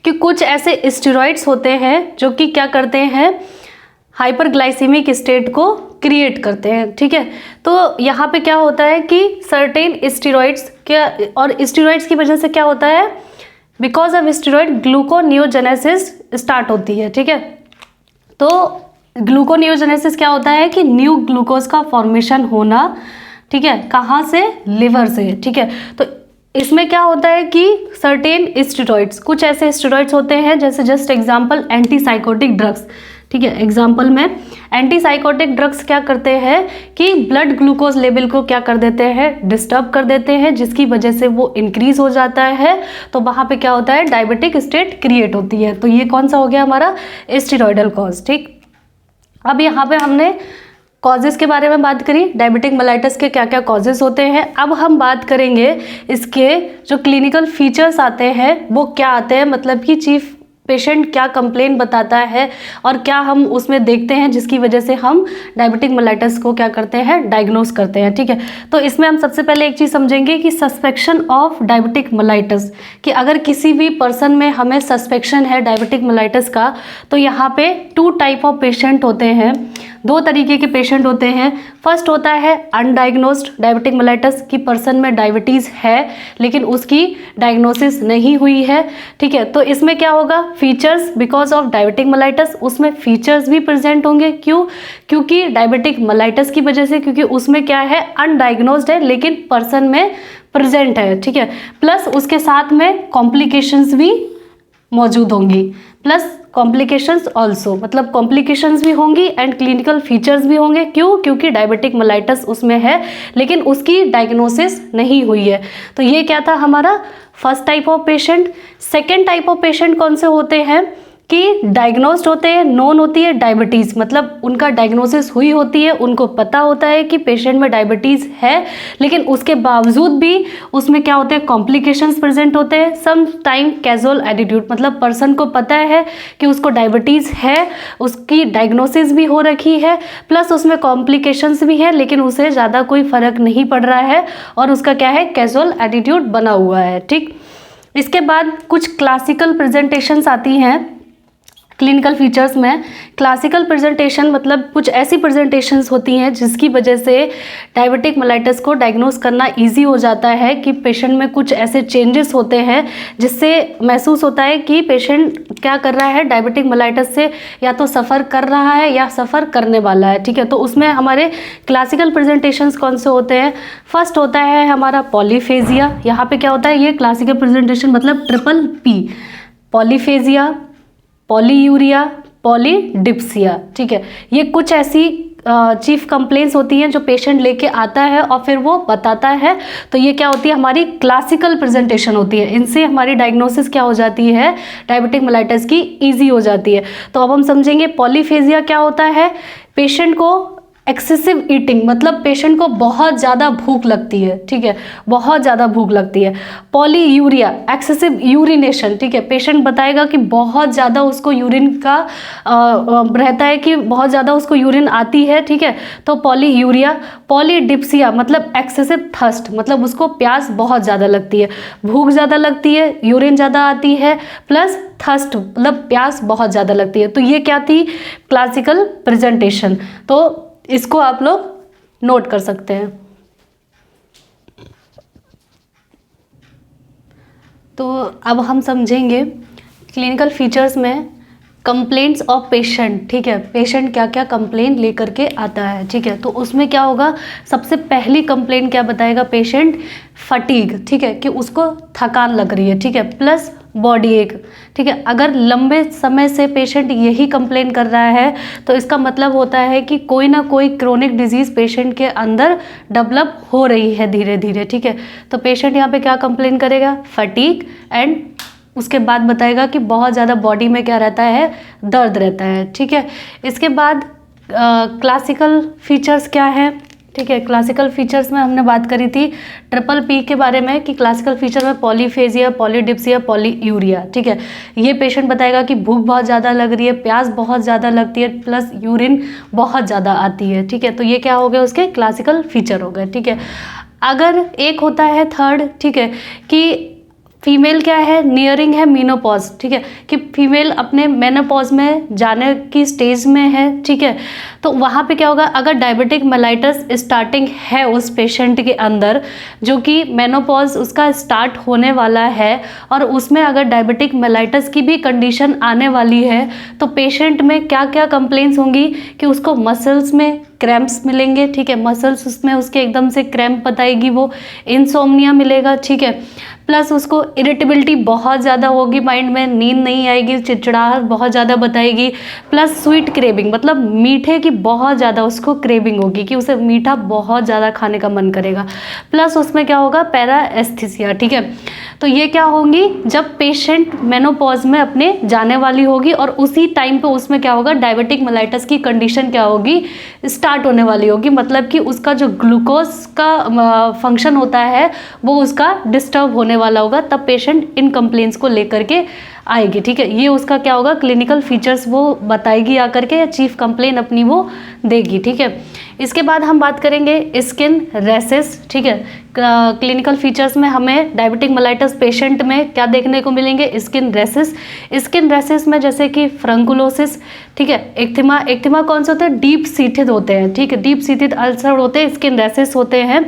कि कुछ ऐसे स्टेरॉइड्स होते हैं जो कि क्या करते हैं, हाइपरग्लाइसीमिक स्टेट को क्रिएट करते हैं। ठीक है, तो यहाँ पे क्या होता है कि सर्टेन स्टेरॉइड्स क्या, और स्टेरॉइड्स की वजह से क्या होता है, because of steroid gluconeogenesis start होती है। ठीक है, तो ग्लूकोनियोजेनेसिस क्या होता है कि न्यू ग्लूकोज का फॉर्मेशन होना। ठीक है, कहाँ से, लिवर से। ठीक है, तो इसमें क्या होता है कि सर्टेन स्टेरॉइड्स, कुछ ऐसे स्टेरॉइड्स होते हैं, जैसे जस्ट एग्जांपल एंटीसाइकोटिक ड्रग्स। ठीक है, एग्जांपल में एंटीसाइकोटिक ड्रग्स क्या करते हैं कि ब्लड ग्लूकोज लेवल को क्या कर देते हैं, डिस्टर्ब कर देते हैं, जिसकी वजह से वो इंक्रीज हो जाता है। तो वहाँ पे क्या होता है, डायबिटिक स्टेट क्रिएट होती है। तो ये कौन सा हो गया हमारा, स्टेरॉइडल कॉज। ठीक, अब यहाँ पे हमने कॉजेज़ के बारे में बात करी, डायबिटिक मेलाइटस के क्या क्या कॉजेज़ होते हैं। अब हम बात करेंगे इसके जो क्लिनिकल फीचर्स आते हैं वो क्या आते हैं, मतलब कि चीफ पेशेंट क्या कंप्लेन बताता है और क्या हम उसमें देखते हैं जिसकी वजह से हम डायबिटिक मेलाइटस को क्या करते हैं, डायग्नोस करते हैं। ठीक है, तो इसमें हम सबसे पहले एक चीज़ समझेंगे कि सस्पेक्शन ऑफ डायबिटिक मेलाइटस, कि अगर किसी भी पर्सन में हमें सस्पेक्शन है डायबिटिक मेलाइटस का, तो यहाँ पे 2 टाइप ऑफ पेशेंट होते हैं, 2 तरीके के पेशेंट होते हैं। फर्स्ट होता है अनडायग्नोस्ड डायबिटिक मेलाइटस, की पर्सन में डायबिटीज़ है लेकिन उसकी डायग्नोसिस नहीं हुई है। ठीक है, तो इसमें क्या होगा, features because of diabetic mellitus, उसमें फीचर्स भी प्रेजेंट होंगे। क्यों, क्योंकि डायबिटिक मेलाइटस की वजह से, क्योंकि उसमें क्या है, अनडायग्नोस्ड है लेकिन पर्सन में प्रेजेंट है। ठीक है, प्लस उसके साथ में कॉम्प्लिकेशंस भी मौजूद होंगी, प्लस कॉम्प्लिकेशंस ऑल्सो, मतलब कॉम्प्लिकेशंस भी होंगी एंड क्लिनिकल फीचर्स भी होंगे। क्यों, क्योंकि डायबिटिक मेलाइटस उसमें है लेकिन उसकी डायग्नोसिस नहीं हुई है। तो ये क्या था हमारा first type of patient. Second type of patient कौन से होते हैं कि डायग्नोस्ड होते हैं, नोन होती है डायबिटीज़, मतलब उनका डायग्नोसिस हुई होती है, उनको पता होता है कि पेशेंट में डायबिटीज़ है, लेकिन उसके बावजूद भी उसमें क्या होते हैं, कॉम्प्लिकेशंस प्रेजेंट होते हैं। सम टाइम कैजुअल एटीट्यूड, मतलब पर्सन को पता है कि उसको डायबिटीज़ है, उसकी डायग्नोसिस भी हो रखी है, प्लस उसमें कॉम्प्लिकेशंस भी है, लेकिन उसे ज़्यादा कोई फ़र्क नहीं पड़ रहा है और उसका क्या है, कैजुअल एटीट्यूड बना हुआ है। ठीक, इसके बाद कुछ क्लासिकल प्रेजेंटेशंस आती हैं क्लिनिकल फीचर्स में। क्लासिकल प्रेजेंटेशन मतलब कुछ ऐसी प्रेजेंटेशंस होती हैं जिसकी वजह से डायबिटिक मेलाइटस को डायग्नोस करना इजी हो जाता है, कि पेशेंट में कुछ ऐसे चेंजेस होते हैं जिससे महसूस होता है कि पेशेंट क्या कर रहा है, डायबिटिक मेलाइटस से या तो सफ़र कर रहा है या सफ़र करने वाला है। ठीक है, तो उसमें हमारे क्लासिकल प्रेजेंटेशंस कौन से होते हैं। फर्स्ट होता है हमारा पॉलीफेजिया। यहाँ पे क्या होता है, ये क्लासिकल प्रेजेंटेशन मतलब triple P, polyphagia, polyuria, polydipsia. ठीक है, ये कुछ ऐसी चीफ कंप्लेंट्स होती हैं जो पेशेंट लेके आता है और फिर वो बताता है, तो ये क्या होती है, हमारी क्लासिकल प्रेजेंटेशन होती है। इनसे हमारी डायग्नोसिस क्या हो जाती है, डायबिटिक मेलाइटस की ईजी हो जाती है। तो अब हम समझेंगे पॉलीफेजिया क्या होता है। पेशेंट को एक्सेसिव ईटिंग, मतलब पेशेंट को बहुत ज़्यादा भूख लगती है, ठीक है, बहुत ज़्यादा भूख लगती है। पॉलीयूरिया, एक्सेसिव यूरिनेशन, ठीक है, पेशेंट बताएगा कि बहुत ज़्यादा उसको यूरिन का रहता है कि बहुत ज़्यादा उसको यूरिन आती है, ठीक है, तो पॉलीयूरिया। पॉलीडिप्सिया मतलब एक्सेसिव थर्स्ट, मतलब उसको प्यास बहुत ज़्यादा लगती है, भूख ज़्यादा लगती है, यूरिन ज़्यादा आती है, प्लस थर्स्ट मतलब प्यास बहुत ज़्यादा लगती है। तो ये क्या थी, क्लासिकल प्रेजेंटेशन। तो इसको आप लोग नोट कर सकते हैं। तो अब हम समझेंगे क्लिनिकल फीचर्स में कंप्लेंट्स ऑफ पेशेंट, ठीक है, पेशेंट क्या क्या कंप्लेंट लेकर के आता है, ठीक है। तो उसमें क्या होगा, सबसे पहली कंप्लेंट क्या बताएगा पेशेंट, फटीग, ठीक है, कि उसको थकान लग रही है, ठीक है, प्लस बॉडी एक, ठीक है। अगर लंबे समय से पेशेंट यही कंप्लेन कर रहा है तो इसका मतलब होता है कि कोई ना कोई क्रोनिक डिजीज़ पेशेंट के अंदर डेवलप हो रही है धीरे धीरे, ठीक है। तो पेशेंट यहाँ पे क्या कंप्लेन करेगा, फटीग, एंड उसके बाद बताएगा कि बहुत ज़्यादा बॉडी में क्या रहता है, दर्द रहता है, ठीक है। इसके बाद क्लासिकल फीचर्स क्या है, ठीक है। क्लासिकल फीचर्स में हमने बात करी थी ट्रिपल पी के बारे में कि क्लासिकल फीचर में पॉलीफेजिया, पॉलीडिप्सिया, पॉलीयूरिया, ठीक है। ये पेशेंट बताएगा कि भूख बहुत ज़्यादा लग रही है, प्यास बहुत ज़्यादा लगती है, प्लस यूरिन बहुत ज़्यादा आती है, ठीक है। तो ये क्या हो गया, उसके क्लासिकल फीचर हो गए, ठीक है। अगर एक होता है थर्ड, ठीक है, कि फीमेल क्या है, नियरिंग है मीनोपॉज, ठीक है, कि फीमेल अपने मेनोपॉज में जाने की स्टेज में है, ठीक है। तो वहाँ पे क्या होगा, अगर डायबिटिक मेलाइटस स्टार्टिंग है उस पेशेंट के अंदर, जो कि मेनोपॉज उसका स्टार्ट होने वाला है, और उसमें अगर डायबिटिक मेलाइटस की भी कंडीशन आने वाली है, तो पेशेंट में क्या क्या कंप्लेंट्स होंगी कि उसको मसल्स में क्रैम्प्स मिलेंगे, ठीक है, मसल्स उसमें उसके एकदम से क्रैम्प बताएगी वो, इंसोम्निया मिलेगा, ठीक है, प्लस उसको इरिटेबिलिटी बहुत ज़्यादा होगी, माइंड में नींद नहीं आएगी, चिड़चिड़ाहट बहुत ज़्यादा बताएगी, प्लस स्वीट क्रेविंग मतलब मीठे की बहुत ज़्यादा उसको क्रेविंग होगी कि उसे मीठा बहुत ज़्यादा खाने का मन करेगा, प्लस उसमें क्या होगा, पैराएस्थीसिया, ठीक है। तो ये क्या होंगी, जब पेशेंट मेनोपॉज में अपने जाने वाली होगी और उसी टाइम पे उसमें क्या होगा, डायबिटिक मेलाइटस की कंडीशन क्या होगी, स्टार्ट होने वाली होगी, मतलब कि उसका जो ग्लूकोज का फंक्शन होता है वो उसका डिस्टर्ब होने वाला होगा, तब पेशेंट इन कंप्लेंट्स को लेकर के आएगी, ठीक है। ये उसका क्या होगा, क्लिनिकल फीचर्स वो बताएगी आकर के, या चीफ कंप्लेन अपनी वो देगी, ठीक है। इसके बाद हम बात करेंगे स्किन रैसेस, ठीक है। क्लिनिकल फीचर्स में हमें डायबिटिक मेलाइटस पेशेंट में क्या देखने को मिलेंगे, स्किन रैसेस। स्किन रैसेस में जैसे कि फ्रंकुलोसिस, ठीक है, एक्थिमा, एक्थिमा कौन से होते हैं, डीप सीटेड होते हैं, ठीक है, डीप सीटेड अल्सर होते हैं, स्किन रैसेस होते हैं,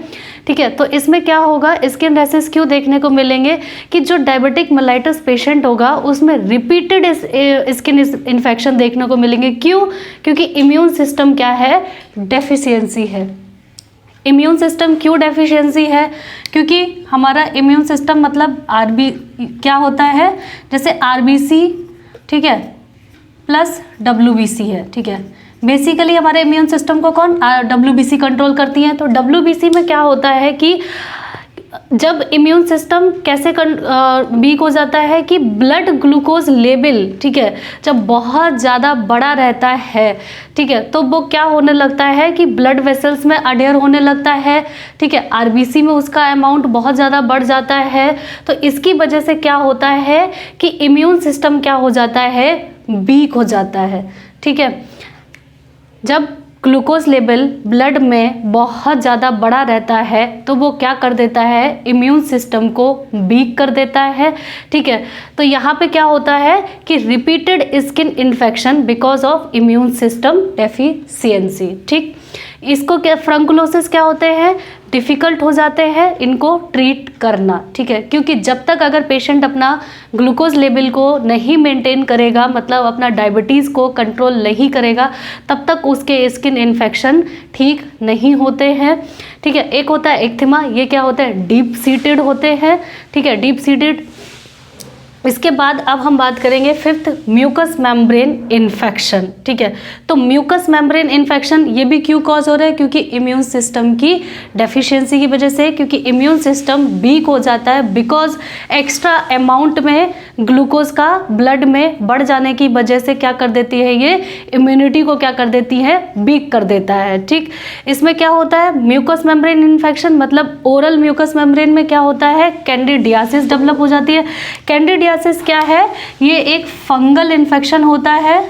ठीक है। तो इसमें क्या होगा, स्किन रैसेस क्यों देखने को मिलेंगे कि जो डायबिटिक मेलाइटस पेशेंट होगा उसमें रिपीटेड स्किन इन्फेक्शन देखने को मिलेंगे। क्यों, क्योंकि इम्यून सिस्टम क्या है, डेफिशिएंसी है। इम्यून सिस्टम क्यों डेफिशिएंसी है, क्योंकि हमारा इम्यून सिस्टम मतलब क्या होता है, जैसे आरबीसी, ठीक है, प्लस डब्ल्यूबीसी है, ठीक है। बेसिकली हमारे इम्यून सिस्टम को कौन, डब्ल्यूबीसी कंट्रोल करती है। तो डब्ल्यूबीसी में क्या होता है कि जब इम्यून सिस्टम कैसे वीक हो जाता है कि ब्लड ग्लूकोज लेवल, ठीक है, जब बहुत ज़्यादा बड़ा रहता है, ठीक है, तो वो क्या होने लगता है कि ब्लड वेसल्स में अडेयर होने लगता है, ठीक है, आरबीसी में उसका अमाउंट बहुत ज़्यादा बढ़ जाता है। तो इसकी वजह से क्या होता है कि इम्यून सिस्टम क्या हो जाता है, वीक हो जाता है, ठीक है। जब ग्लूकोज लेवल ब्लड में बहुत ज़्यादा बड़ा रहता है तो वो क्या कर देता है, इम्यून सिस्टम को वीक कर देता है, ठीक है। तो यहाँ पे क्या होता है कि repeated skin infection because of immune system deficiency, ठीक। इसको क्या, फ्रंकुलोसिस क्या होते हैं, डिफ़िकल्ट हो जाते हैं इनको ट्रीट करना, ठीक है, क्योंकि जब तक अगर पेशेंट अपना ग्लूकोज लेवल को नहीं मेंटेन करेगा, मतलब अपना डायबिटीज़ को कंट्रोल नहीं करेगा, तब तक उसके स्किन इन्फेक्शन ठीक नहीं होते हैं, ठीक है। एक होता है एक्थिमा, ये क्या होता है, डीप सीटेड होते हैं, ठीक है, डीप सीटेड इसके बाद अब हम बात करेंगे फिफ्थ, म्यूकस मेम्ब्रेन इन्फेक्शन। ठीक है, तो म्यूकस मेम्ब्रेन इन्फेक्शन ये भी क्यों कॉज हो रहा है? क्योंकि इम्यून सिस्टम की डेफिशिएंसी की वजह से, क्योंकि इम्यून सिस्टम वीक हो जाता है बिकॉज एक्स्ट्रा अमाउंट में ग्लूकोज का ब्लड में बढ़ जाने की वजह से क्या कर देती है, ये इम्यूनिटी को क्या कर देती है, वीक कर देता है। ठीक, इसमें क्या होता है, म्यूकस मेम्ब्रेन इन्फेक्शन मतलब ओरल म्यूकस मेम्ब्रेन में क्या होता है, कैंडिडियासिस डेवलप हो जाती है। कैंडिडियासिस क्या है, ये एक फंगल इन्फेक्शन होता है,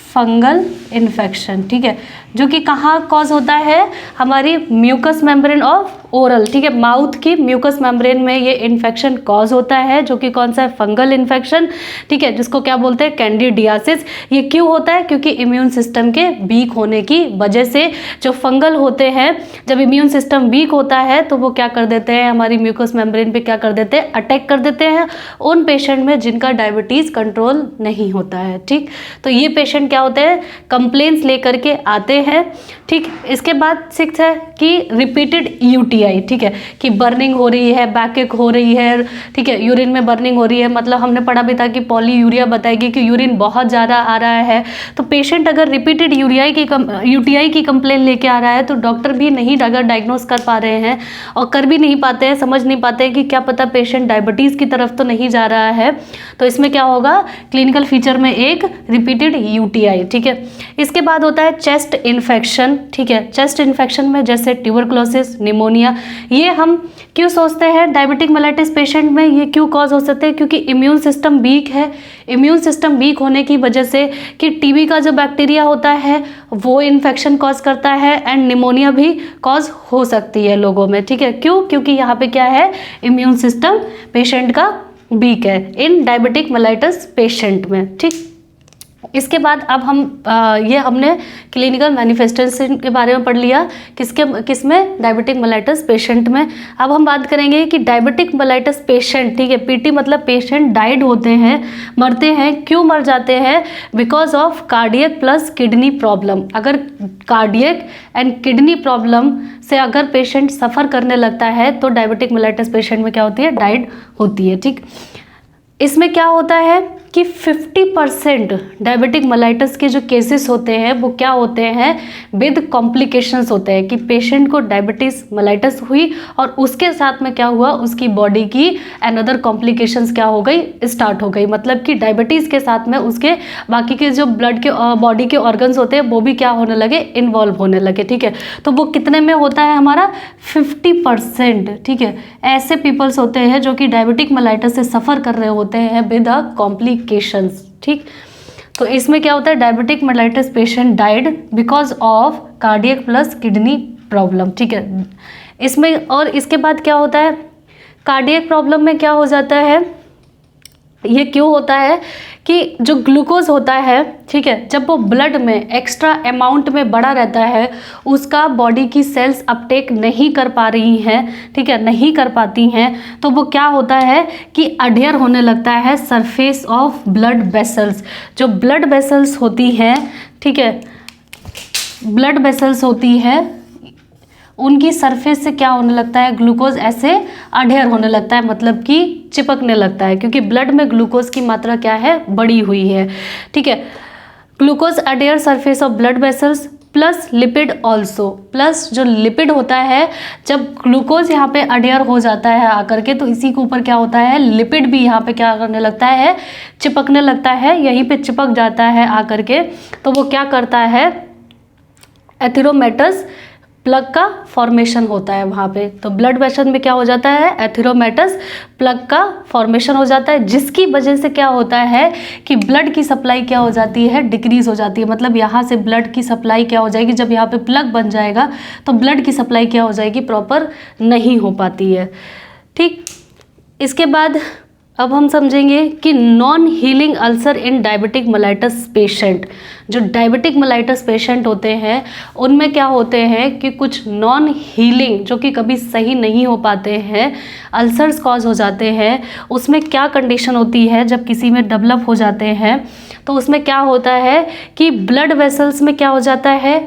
फंगल इन्फेक्शन। ठीक है, जो कि कहाँ कॉज होता है, हमारी म्यूकस मेम्ब्रेन ऑफ ओरल। ठीक है, माउथ की म्यूकस मेम्ब्रेन में ये इन्फेक्शन कॉज होता है, जो कि कौन सा है, फंगल इन्फेक्शन। ठीक है, जिसको क्या बोलते हैं, कैंडिडियासिस। ये क्यों होता है, क्योंकि इम्यून सिस्टम के वीक होने की वजह से जो फंगल होते हैं, जब इम्यून सिस्टम वीक होता है तो वो क्या कर देते हैं, हमारी म्यूकस मेम्ब्रेन पे क्या कर देते हैं, अटैक कर देते हैं उन पेशेंट में जिनका डायबिटीज़ कंट्रोल नहीं होता है। ठीक, तो ये पेशेंट क्या होते हैं, कंप्लेंट्स लेकर के आते हैं। ठीक, इसके बाद सिक्स है कि रिपीटेड यूटीआई। ठीक है, कि बर्निंग हो रही है, बैकएक हो रही है। ठीक है, यूरिन में बर्निंग हो रही है, मतलब हमने पढ़ा भी था कि पॉलीयूरिया बताएगी कि यूरिन बहुत ज़्यादा आ रहा है। तो पेशेंट अगर रिपीटेड यूटीआई की कंप्लेन लेके आ रहा है तो डॉक्टर भी नहीं अगर डायग्नोस कर पा रहे हैं और कर भी नहीं पाते हैं, समझ नहीं पाते हैं कि क्या पता पेशेंट डायबिटीज़ की तरफ तो नहीं जा रहा है, तो इसमें क्या होगा, क्लिनिकल फीचर में एक रिपीटेड यूटीआई। ठीक है, इसके बाद होता है चेस्ट इन्फेक्शन। ठीक है, चेस्ट इन्फेक्शन में जैसे ट्यूबरक्लोसिस, निमोनिया, ये हम क्यों सोचते हैं डायबिटिक मेलाइटिस पेशेंट में ये क्यों कॉज हो सकते हैं, क्योंकि इम्यून सिस्टम वीक है। इम्यून सिस्टम वीक होने की वजह से कि टीबी का जो बैक्टीरिया होता है वो इन्फेक्शन कॉज करता है एंड निमोनिया भी कॉज हो सकती है लोगों में। ठीक है, क्यों, क्योंकि यहाँ पे क्या है, इम्यून सिस्टम पेशेंट का वीक है इन डायबिटिक मेलाइटिस पेशेंट में। ठीक, इसके बाद अब हम ये हमने क्लिनिकल मैनिफेस्टेशन के बारे में पढ़ लिया, किसमें, डायबिटिक मेलाइटिस पेशेंट में। अब हम बात करेंगे कि डायबिटिक मेलाइटिस पेशेंट, ठीक है, पीटी मतलब पेशेंट डाइड होते हैं, मरते हैं, क्यों मर जाते हैं, because of cardiac plus kidney problem. अगर कार्डियक एंड किडनी प्रॉब्लम से अगर पेशेंट सफ़र करने लगता है तो डायबिटिक मेलाइटिस पेशेंट में क्या होती है, डाइड होती है। ठीक, इसमें क्या होता है कि 50% डायबिटिक मेलाइटिस के जो केसेस होते हैं वो क्या होते हैं, विद कॉम्प्लिकेशंस होते हैं, कि पेशेंट को डायबिटीज़ मेलाइटिस हुई और उसके साथ में क्या हुआ, उसकी बॉडी की अनदर कॉम्प्लिकेशंस क्या हो गई, स्टार्ट हो गई। मतलब कि डायबिटीज़ के साथ में उसके बाकी के जो ब्लड के बॉडी के ऑर्गन्स होते हैं वो भी क्या होने लगे, इन्वॉल्व होने लगे। ठीक है, तो वो कितने में होता है हमारा, 50%। ठीक है, ऐसे पीपल्स होते हैं जो कि डायबिटिक मेलाइटिस से सफ़र कर रहे होते हैं विद अ कॉम्प्लिकेशंस। ठीक, तो इसमें क्या होता है, diabetic mellitus patient died because of cardiac plus kidney problem. ठीक है, इसमें और इसके बाद क्या होता है, कार्डियक प्रॉब्लम में क्या हो जाता है, ये क्यों होता है कि जो ग्लूकोज होता है, ठीक है, जब वो ब्लड में एक्स्ट्रा अमाउंट में बढ़ा रहता है, उसका बॉडी की सेल्स अपटेक नहीं कर पा रही हैं, ठीक है, नहीं कर पाती हैं, तो वो क्या होता है कि अडेयर होने लगता है सरफेस ऑफ ब्लड वेसल्स। जो ब्लड वेसल्स होती हैं, ठीक है, ब्लड वेसल्स होती है, उनकी सरफेस से क्या होने लगता है, ग्लूकोज ऐसे अडेयर होने लगता है, मतलब कि चिपकने लगता है, क्योंकि ब्लड में ग्लूकोज की मात्रा क्या है, बढ़ी हुई है। ठीक है, glucose adhere surface of blood vessels plus lipid also, plus जो लिपिड होता है, जब ग्लूकोज यहाँ पे अडेयर हो जाता है आकर के, तो इसी के ऊपर क्या होता है, लिपिड भी यहाँ पे क्या करने लगता है, चिपकने लगता है, यहीं पे चिपक जाता है आकर के। तो वो क्या करता है, एथेरोमेटस प्लग का फॉर्मेशन होता है वहाँ पे। तो ब्लड वेसल में क्या हो जाता है, एथेरोमेटस प्लग का फॉर्मेशन हो जाता है, जिसकी वजह से क्या होता है कि ब्लड की सप्लाई क्या हो जाती है, डिक्रीज हो जाती है। मतलब यहाँ से ब्लड की सप्लाई क्या हो जाएगी, जब यहाँ पे प्लग बन जाएगा तो ब्लड की सप्लाई क्या हो जाएगी, प्रॉपर नहीं हो पाती है। ठीक, इसके बाद अब हम समझेंगे कि non healing ulcer in diabetic mellitus patient. जो डायबिटिक मेलाइटिस पेशेंट होते हैं उनमें क्या होते हैं कि कुछ नॉन हीलिंग, जो कि कभी सही नहीं हो पाते हैं, अल्सर्स कॉज हो जाते हैं। उसमें क्या कंडीशन होती है, जब किसी में डेवलप हो जाते हैं तो उसमें क्या होता है कि ब्लड वेसल्स में क्या हो जाता है,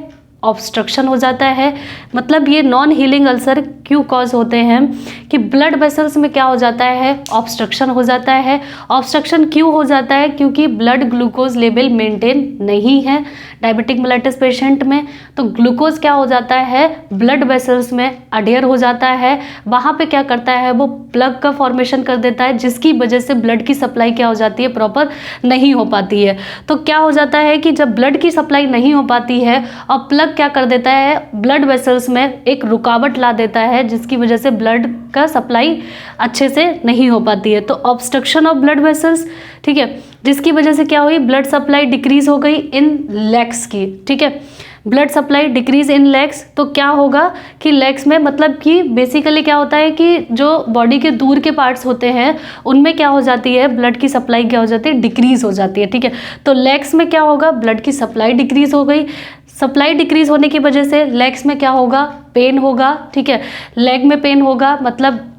ऑब्स्ट्रक्शन हो जाता है। मतलब ये नॉन हीलिंग अल्सर क्यों कॉज होते हैं कि ब्लड वेसल्स में क्या हो जाता है, ऑब्स्ट्रक्शन हो जाता है। ऑब्स्ट्रक्शन क्यों हो जाता है, क्योंकि ब्लड ग्लूकोज लेवल मेंटेन नहीं है डायबिटिक मेलाइटिस पेशेंट में। तो ग्लूकोज क्या हो जाता है, ब्लड वेसल्स में अडेयर हो जाता है, वहाँ पे क्या करता है, वो प्लग का फॉर्मेशन कर देता है, जिसकी वजह से ब्लड की सप्लाई क्या हो जाती है, प्रॉपर नहीं हो पाती है। तो क्या हो जाता है कि जब ब्लड की सप्लाई नहीं हो पाती है और प्लग क्या कर देता है, ब्लड वेसल्स में एक रुकावट ला देता है, जिसकी वजह से ब्लड का सप्लाई अच्छे से नहीं हो पाती है। तो ऑब्स्ट्रक्शन ऑफ ब्लड वेसल्स, ठीक है, जिसकी वजह से क्या हुई, ब्लड सप्लाई डिक्रीज हो गई इन लेग्स की, ठीक है, blood supply decrease in legs. तो क्या होगा कि लेग्स में मतलब कि बेसिकली क्या होता है कि जो बॉडी के दूर के पार्ट्स होते हैं उनमें क्या हो जाती है, ब्लड की सप्लाई क्या हो जाती है, डिक्रीज हो जाती है, ठीक है। तो लेग्स में क्या होगा, ब्लड की सप्लाई डिक्रीज हो गई। सप्लाई डिक्रीज होने की वजह से लेग्स में क्या होगा, पेन होगा, ठीक है, लेग में पेन होगा। मतलब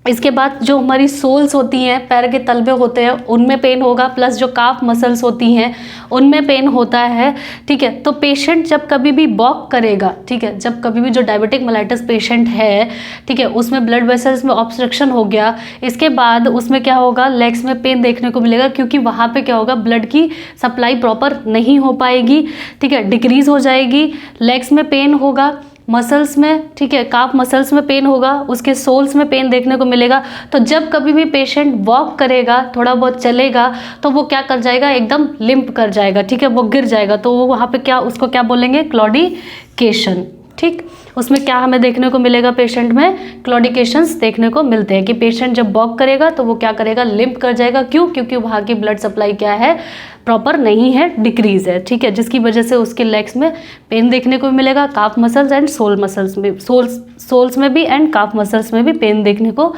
इसके बाद जो हमारी सोल्स होती हैं, पैर के तलवे होते हैं, उनमें पेन होगा, प्लस जो काफ मसल्स होती हैं उनमें पेन होता है, ठीक है। तो पेशेंट जब कभी भी वॉक करेगा, ठीक है, जब कभी भी जो डायबिटिक मेलाइटिस पेशेंट है, ठीक है, उसमें ब्लड वेसल्स में ऑब्स्ट्रक्शन हो गया, इसके बाद उसमें क्या होगा, लेग्स में पेन देखने को मिलेगा, क्योंकि वहाँ पे क्या होगा, ब्लड की सप्लाई प्रॉपर नहीं हो पाएगी, ठीक है, डिक्रीज हो जाएगी, लेग्स में पेन होगा, मसल्स में, ठीक है, काफ मसल्स में पेन होगा, उसके सोल्स में पेन देखने को मिलेगा। तो जब कभी भी पेशेंट वॉक करेगा, थोड़ा बहुत चलेगा, तो वो क्या कर जाएगा, एकदम लिम्प कर जाएगा, ठीक है, वो गिर जाएगा। तो वो वहाँ पे क्या, उसको क्या बोलेंगे, क्लॉडिकेशन, ठीक। उसमें क्या हमें देखने को मिलेगा, पेशेंट में क्लॉडिकेशंस देखने को मिलते हैं कि पेशेंट जब वॉक करेगा तो वो क्या करेगा, लिम्प कर जाएगा। क्यों, क्योंकि वहाँ की ब्लड सप्लाई क्या है, प्रॉपर नहीं है, डिक्रीज है, ठीक है, जिसकी वजह से उसके लेग्स में पेन देखने को मिलेगा, calf muscles and sole muscles में, सोल्स में भी एंड काफ मसल्स में भी पेन देखने को,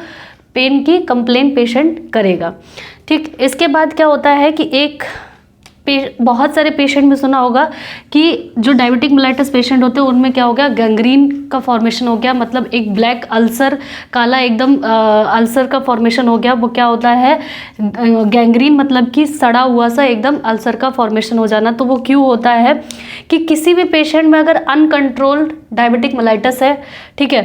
पेन की कंप्लेन पेशेंट करेगा, ठीक। इसके बाद क्या होता है कि एक बहुत सारे पेशेंट में सुना होगा कि जो डायबिटिक मेलाइटिस पेशेंट होते हैं उनमें क्या हो गया, गैंग्रीन का फॉर्मेशन हो गया, मतलब एक ब्लैक अल्सर, काला एकदम अल्सर का फॉर्मेशन हो गया। वो क्या होता है, गैंग्रीन मतलब कि सड़ा हुआ सा एकदम अल्सर का फॉर्मेशन हो जाना। तो वो क्यों होता है कि किसी भी पेशेंट में अगर अनकंट्रोल्ड डायबिटिक मेलाइटिस है, ठीक है,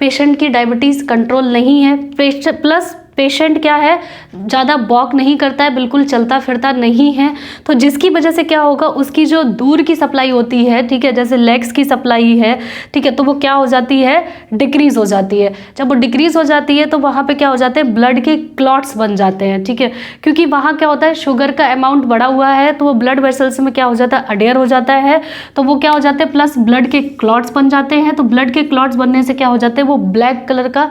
पेशेंट की डायबिटीज़ कंट्रोल नहीं है, प्लस पेशेंट क्या है, ज़्यादा वॉक नहीं करता है, बिल्कुल चलता फिरता नहीं है, तो जिसकी वजह से क्या होगा, उसकी जो दूर की सप्लाई होती है, ठीक है, जैसे लेग्स की सप्लाई है, ठीक है, तो वो क्या हो जाती है, डिक्रीज हो जाती है। जब वो डिक्रीज हो जाती है तो वहाँ पे क्या हो जाते हैं, ब्लड के क्लॉट्स बन जाते हैं, ठीक है, क्योंकि वहाँ क्या होता है, शुगर का अमाउंट बढ़ा हुआ है, तो वो ब्लड वेसल्स में क्या हो जाता है, अडेयर हो जाता है, तो वो क्या हो जाते हैं, प्लस ब्लड के क्लॉट्स बन जाते हैं। तो ब्लड के क्लॉट्स बनने से क्या हो जाते हैं, वो ब्लैक कलर का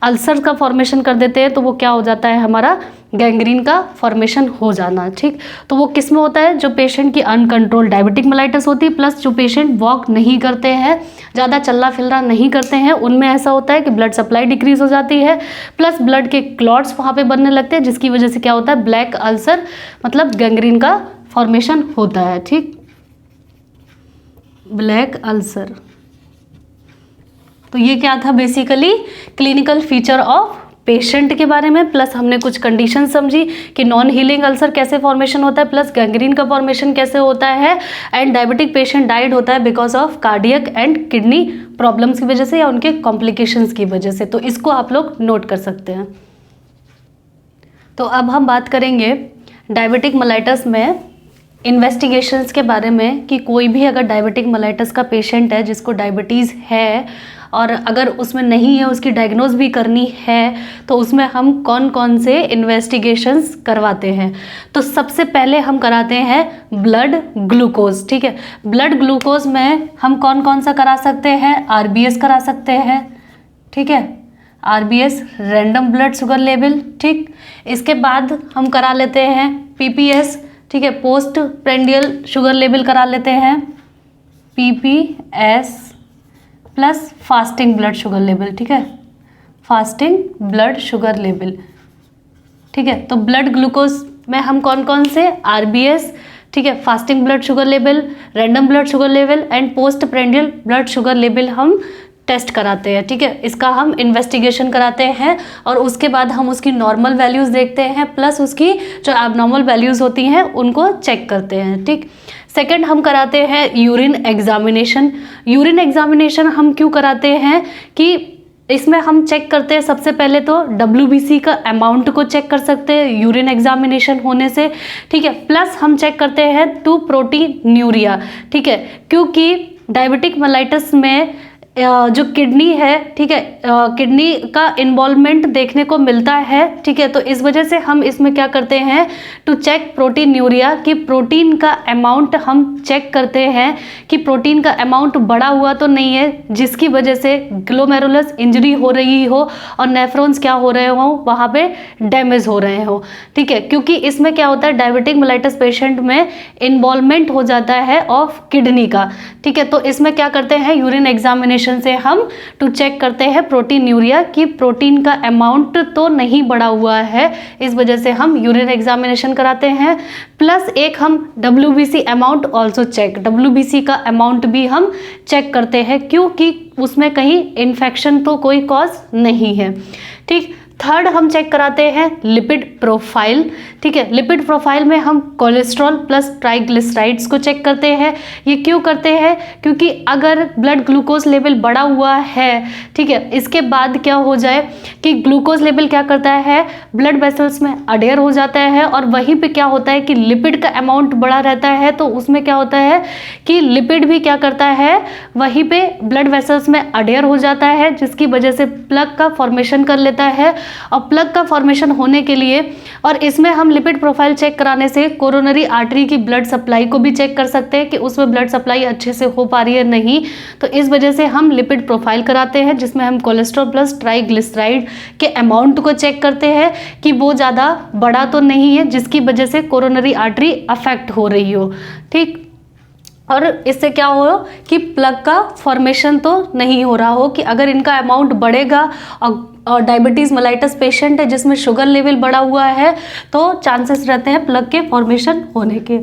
अल्सर का फॉर्मेशन कर देते हैं, तो वो क्या हो जाता है, हमारा गैंग्रीन का फॉर्मेशन हो जाना, ठीक। तो वो किस में होता है, जो पेशेंट की अनकंट्रोल डायबिटिक मेलाइटिस होती है, प्लस जो पेशेंट वॉक नहीं करते हैं, ज़्यादा चलना फिरना नहीं करते हैं, उनमें ऐसा होता है कि ब्लड सप्लाई डिक्रीज हो जाती है, प्लस ब्लड के क्लॉट्स वहाँ पे बनने लगते हैं, जिसकी वजह से क्या होता है, ब्लैक अल्सर मतलब गैंग्रीन का फॉर्मेशन होता है, ठीक, ब्लैक अल्सर। तो ये क्या था, basically clinical feature of patient के बारे में, प्लस हमने कुछ कंडीशन समझी कि नॉन हीलिंग अल्सर कैसे फॉर्मेशन होता है, प्लस गैंग्रीन का फॉर्मेशन कैसे होता है, एंड डायबिटिक पेशेंट डाइड होता है because of cardiac and kidney problems की वजह से या उनके कॉम्प्लिकेशंस की वजह से। तो इसको आप लोग नोट कर सकते हैं। तो अब हम बात करेंगे डायबिटिक मेलाइटिस में इन्वेस्टिगेशंस के बारे में कि कोई भी अगर डायबिटिक मेलाइटिस का पेशेंट है जिसको डायबिटीज़ है और अगर उसमें नहीं है, उसकी डायग्नोज भी करनी है, तो उसमें हम कौन कौन से इन्वेस्टिगेशंस करवाते हैं। तो सबसे पहले हम कराते हैं ब्लड ग्लूकोज, ठीक है। ब्लड ग्लूकोज में हम कौन कौन सा करा सकते हैं, आरबीएस करा सकते हैं, ठीक है, RBS random blood sugar level, ठीक। इसके बाद हम करा लेते हैं पीपीएस, ठीक है, पोस्ट प्रेंडियल शुगर लेवल करा लेते हैं, PPS plus fasting blood sugar level, ठीक है, फास्टिंग ब्लड शुगर लेवल, ठीक है। तो ब्लड ग्लूकोज में हम कौन कौन से, आरबीएस, ठीक है, fasting blood sugar level, random blood sugar level and post prandial blood sugar level हम टेस्ट कराते हैं, ठीक है। इसका हम इन्वेस्टिगेशन कराते हैं और उसके बाद हम उसकी नॉर्मल वैल्यूज़ देखते हैं, प्लस उसकी जो एबनॉर्मल वैल्यूज़ होती हैं उनको चेक करते हैं, ठीक। सेकंड हम कराते हैं यूरिन एग्जामिनेशन। यूरिन एग्जामिनेशन हम क्यों कराते हैं कि इसमें हम चेक करते हैं सबसे पहले तो WBC का अमाउंट को चेक कर सकते हैं यूरिन एग्जामिनेशन होने से, ठीक है। प्लस हम चेक करते हैं 2 प्रोटीन्यूरिया, ठीक है, क्योंकि डायबिटिक मेलाइटिस में जो किडनी है, ठीक है, किडनी का इन्वॉल्वमेंट देखने को मिलता है, ठीक है। तो इस वजह से हम इसमें क्या करते हैं, टू चेक प्रोटीन्यूरिया, कि प्रोटीन का अमाउंट हम चेक करते हैं कि प्रोटीन का अमाउंट बढ़ा हुआ तो नहीं है, जिसकी वजह से ग्लोमेरुलस इंजरी हो रही हो और नेफ्रॉन्स क्या हो रहे हो, वहाँ पे डैमेज हो रहे हो, ठीक है। क्योंकि इसमें क्या होता है, डायबिटिक मेलाइटिस पेशेंट में इन्वॉल्वमेंट हो जाता है ऑफ किडनी का, ठीक है। तो इसमें क्या करते हैं, यूरिन एग्जामिनेशन से हम टू चेक करते हैं प्रोटीन्यूरिया, कि प्रोटीन का अमाउंट तो नहीं बढ़ा हुआ है, इस वजह से हम यूरिन एग्जामिनेशन कराते हैं। प्लस एक हम WBC amount also check, WBC का अमाउंट भी हम चेक करते हैं, क्योंकि उसमें कहीं इन्फेक्शन तो कोई कॉज नहीं है, ठीक। थर्ड हम चेक कराते हैं लिपिड प्रोफाइल, ठीक है। लिपिड प्रोफाइल में हम कोलेस्ट्रॉल प्लस ट्राइग्लिसराइड्स को चेक करते हैं। ये क्यों करते हैं, क्योंकि अगर ब्लड ग्लूकोज लेवल बढ़ा हुआ है, ठीक है, इसके बाद क्या हो जाए कि ग्लूकोज लेवल क्या करता है, ब्लड वेसल्स में अडेयर हो जाता है, और वहीं पे क्या होता है कि लिपिड का अमाउंट बढ़ा रहता है, तो उसमें क्या होता है कि लिपिड भी क्या करता है, वहीं पे ब्लड वेसल्स में अडेयर हो जाता है, जिसकी वजह से प्लग का फॉर्मेशन कर लेता है। और प्लग का फॉर्मेशन होने के लिए, और इसमें हम लिपिड प्रोफाइल चेक कराने से कोरोनरी आर्टरी की ब्लड सप्लाई को भी चेक कर सकते हैं कि उसमें ब्लड सप्लाई अच्छे से हो पा रही है नहीं, तो इस वजह से हम लिपिड प्रोफाइल कराते हैं, जिसमें हम कोलेस्ट्रॉल प्लस ट्राइग्लिसराइड के अमाउंट को चेक करते हैं कि वो ज़्यादा बड़ा तो नहीं है, जिसकी वजह से कोरोनरी आर्टरी अफेक्ट हो रही हो, ठीक। और इससे क्या हो कि प्लग का फॉर्मेशन तो नहीं हो रहा हो, कि अगर इनका अमाउंट बढ़ेगा और डायबिटीज़ मेलाइटिस पेशेंट है जिसमें शुगर लेवल बढ़ा हुआ है, तो चांसेस रहते हैं प्लग के फॉर्मेशन होने के।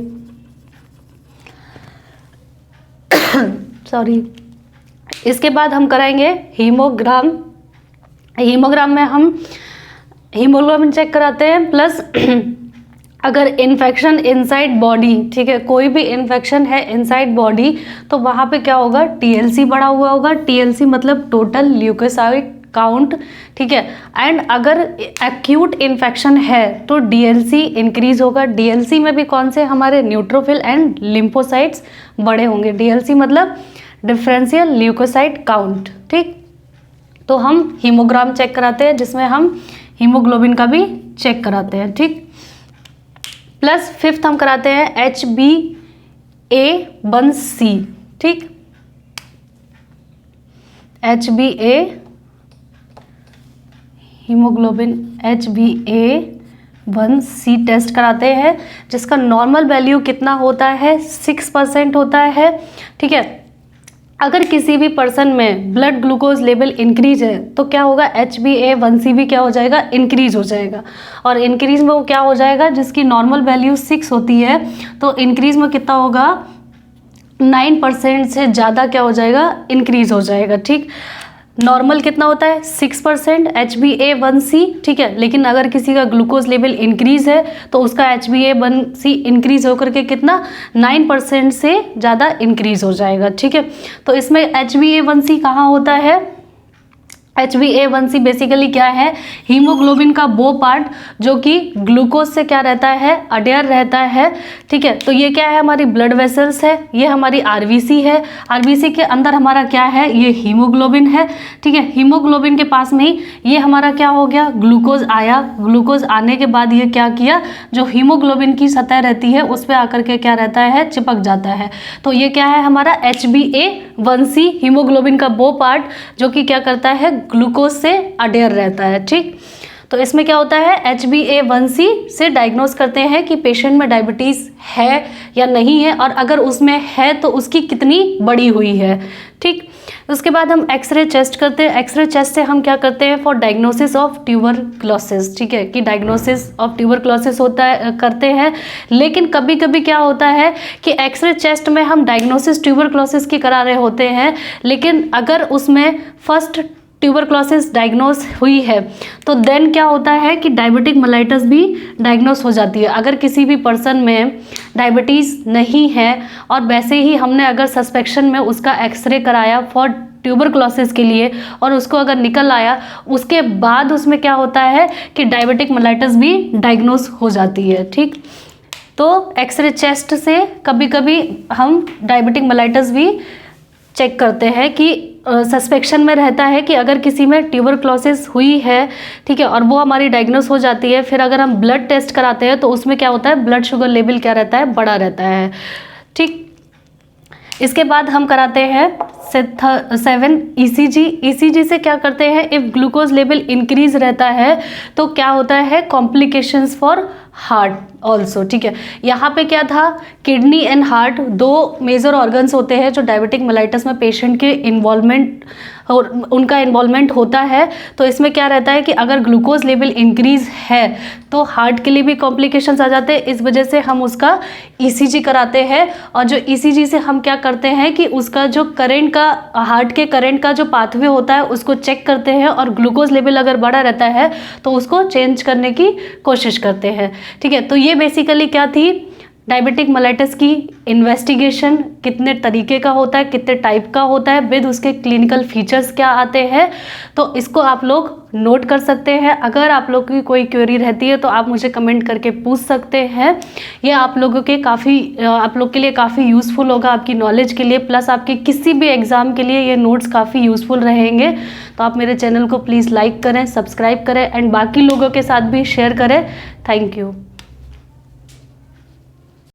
सॉरी। इसके बाद हम कराएंगे हीमोग्राम। हीमोग्राम में हम हीमोग्लोबिन चेक कराते हैं, प्लस अगर इन्फेक्शन इनसाइड बॉडी, ठीक है, कोई भी इन्फेक्शन है इनसाइड बॉडी, तो वहाँ पे क्या होगा, TLC बढ़ा हुआ होगा। TLC मतलब टोटल ल्यूकोसाइट काउंट, ठीक है। एंड अगर एक्यूट इन्फेक्शन है तो DLC इंक्रीज होगा। DLC में भी कौन से, हमारे न्यूट्रोफिल एंड लिम्फोसाइट्स बड़े होंगे। DLC मतलब डिफरेंशियल ल्यूकोसाइट काउंट, ठीक। तो हम हीमोग्राम चेक कराते हैं, जिसमें हम हीमोग्लोबिन का भी चेक कराते हैं, ठीक। प्लस फिफ्थ हम कराते हैं HbA1c, ठीक। HbA हीमोग्लोबिन HbA1c टेस्ट कराते हैं, जिसका नॉर्मल वैल्यू कितना होता है, 6% होता है, ठीक है। अगर किसी भी पर्सन में ब्लड ग्लूकोज लेवल इंक्रीज है तो क्या होगा, HbA1c भी क्या हो जाएगा, इंक्रीज हो जाएगा। और इंक्रीज में वो क्या हो जाएगा, जिसकी नॉर्मल वैल्यू 6 होती है, तो इंक्रीज में कितना होगा, 9% से ज़्यादा क्या हो जाएगा, इंक्रीज हो जाएगा, ठीक। नॉर्मल कितना होता है, 6% HbA1c, ठीक है। लेकिन अगर किसी का ग्लूकोज लेवल इंक्रीज है तो उसका HbA1c इंक्रीज होकर के कितना, 9% से ज़्यादा इंक्रीज हो जाएगा, ठीक है। तो इसमें HbA1c कहाँ होता है, HbA1c बेसिकली क्या है, हीमोग्लोबिन का वो पार्ट जो कि ग्लूकोज से क्या रहता है, अडेयर रहता है, ठीक है। तो ये क्या है, हमारी ब्लड वेसल्स है, ये हमारी RBC है। RBC के अंदर हमारा क्या है, ये हीमोग्लोबिन है, ठीक है। हीमोग्लोबिन के पास में ही ये हमारा क्या हो गया, ग्लूकोज आया। ग्लूकोज आने के बाद ये क्या किया, जो हीमोग्लोबिन की सतह रहती है उस पर आकर के क्या रहता है, चिपक जाता है। तो ये क्या है, हमारा HbA1c, हीमोग्लोबिन का वो पार्ट जो कि क्या करता है, ग्लूकोज से अडेयर रहता है, ठीक। तो इसमें क्या होता है, HbA1c से डायग्नोस करते हैं कि पेशेंट में डायबिटीज़ है या नहीं है, और अगर उसमें है तो उसकी कितनी बड़ी हुई है, ठीक। उसके बाद हम एक्सरे चेस्ट करते हैं। एक्सरे चेस्ट से हम क्या करते हैं, फॉर डायग्नोसिस ऑफ ट्यूबरक्लोसिस, ठीक है, कि डायग्नोसिस ऑफ ट्यूबरक्लोसिस होता है, करते हैं। लेकिन कभी कभी क्या होता है कि एक्सरे चेस्ट में हम डायग्नोसिस ट्यूबरक्लोसिस की करा रहे होते हैं, लेकिन अगर उसमें फर्स्ट ट्यूबरक्लोसिस डायग्नोस हुई है तो देन क्या होता है कि डायबिटिक मेलाइटिस भी डायग्नोस हो जाती है। अगर किसी भी पर्सन में डायबिटीज़ नहीं है और वैसे ही हमने अगर सस्पेक्शन में उसका एक्सरे कराया फॉर ट्यूबरक्लोसिस के लिए और उसको अगर निकल आया, उसके बाद उसमें क्या होता है कि डायबिटिक मेलाइटिस भी डायग्नोस हो जाती है। ठीक, तो एक्सरे चेस्ट से कभी कभी हम डायबिटिक मेलाइटिस भी चेक करते हैं कि सस्पेक्शन में रहता है कि अगर किसी में ट्यूबरक्लोसिस हुई है, ठीक है, और वो हमारी डायग्नोस हो जाती है, फिर अगर हम ब्लड टेस्ट कराते हैं तो उसमें क्या होता है, ब्लड शुगर लेवल क्या रहता है, बढ़ा रहता है। ठीक, इसके बाद हम कराते हैं 7 ECG। ECG से क्या करते हैं, इफ़ ग्लूकोज लेवल इंक्रीज रहता है तो क्या होता है, कॉम्प्लिकेशंस फॉर हार्ट ऑल्सो। ठीक है, यहाँ पे क्या था, kidney and heart 2 major organs होते हैं जो डायबिटिक मेलाइटिस में पेशेंट के इन्वॉल्वमेंट और उनका इन्वॉल्वमेंट होता है। तो इसमें क्या रहता है कि अगर ग्लूकोज लेवल इंक्रीज है तो हार्ट के लिए भी कॉम्प्लिकेशंस आ जाते हैं। इस वजह से हम उसका ECG कराते हैं, और जो ECG से हम क्या करते हैं कि उसका जो करंट का, हार्ट के करंट का जो पाथवे होता है उसको चेक करते हैं, और ग्लूकोज लेवल अगर बढ़ा रहता है तो उसको चेंज करने की कोशिश करते हैं। ठीक है, तो ये बेसिकली क्या थी, डायबिटिक मेलाइटिस की इन्वेस्टिगेशन, कितने तरीके का होता है, कितने टाइप का होता है, विद उसके क्लिनिकल फीचर्स क्या आते हैं, तो इसको आप लोग नोट कर सकते हैं। अगर आप लोग की कोई क्वेरी रहती है तो आप मुझे कमेंट करके पूछ सकते हैं। ये आप लोगों के आप लोग के लिए काफ़ी यूज़फुल होगा, आपकी नॉलेज के लिए, प्लस आपके किसी भी एग्ज़ाम के लिए ये नोट्स काफ़ी यूज़फुल रहेंगे। तो आप मेरे चैनल को प्लीज़ लाइक करें, सब्सक्राइब करें एंड बाकी लोगों के साथ भी शेयर करें। Thank you.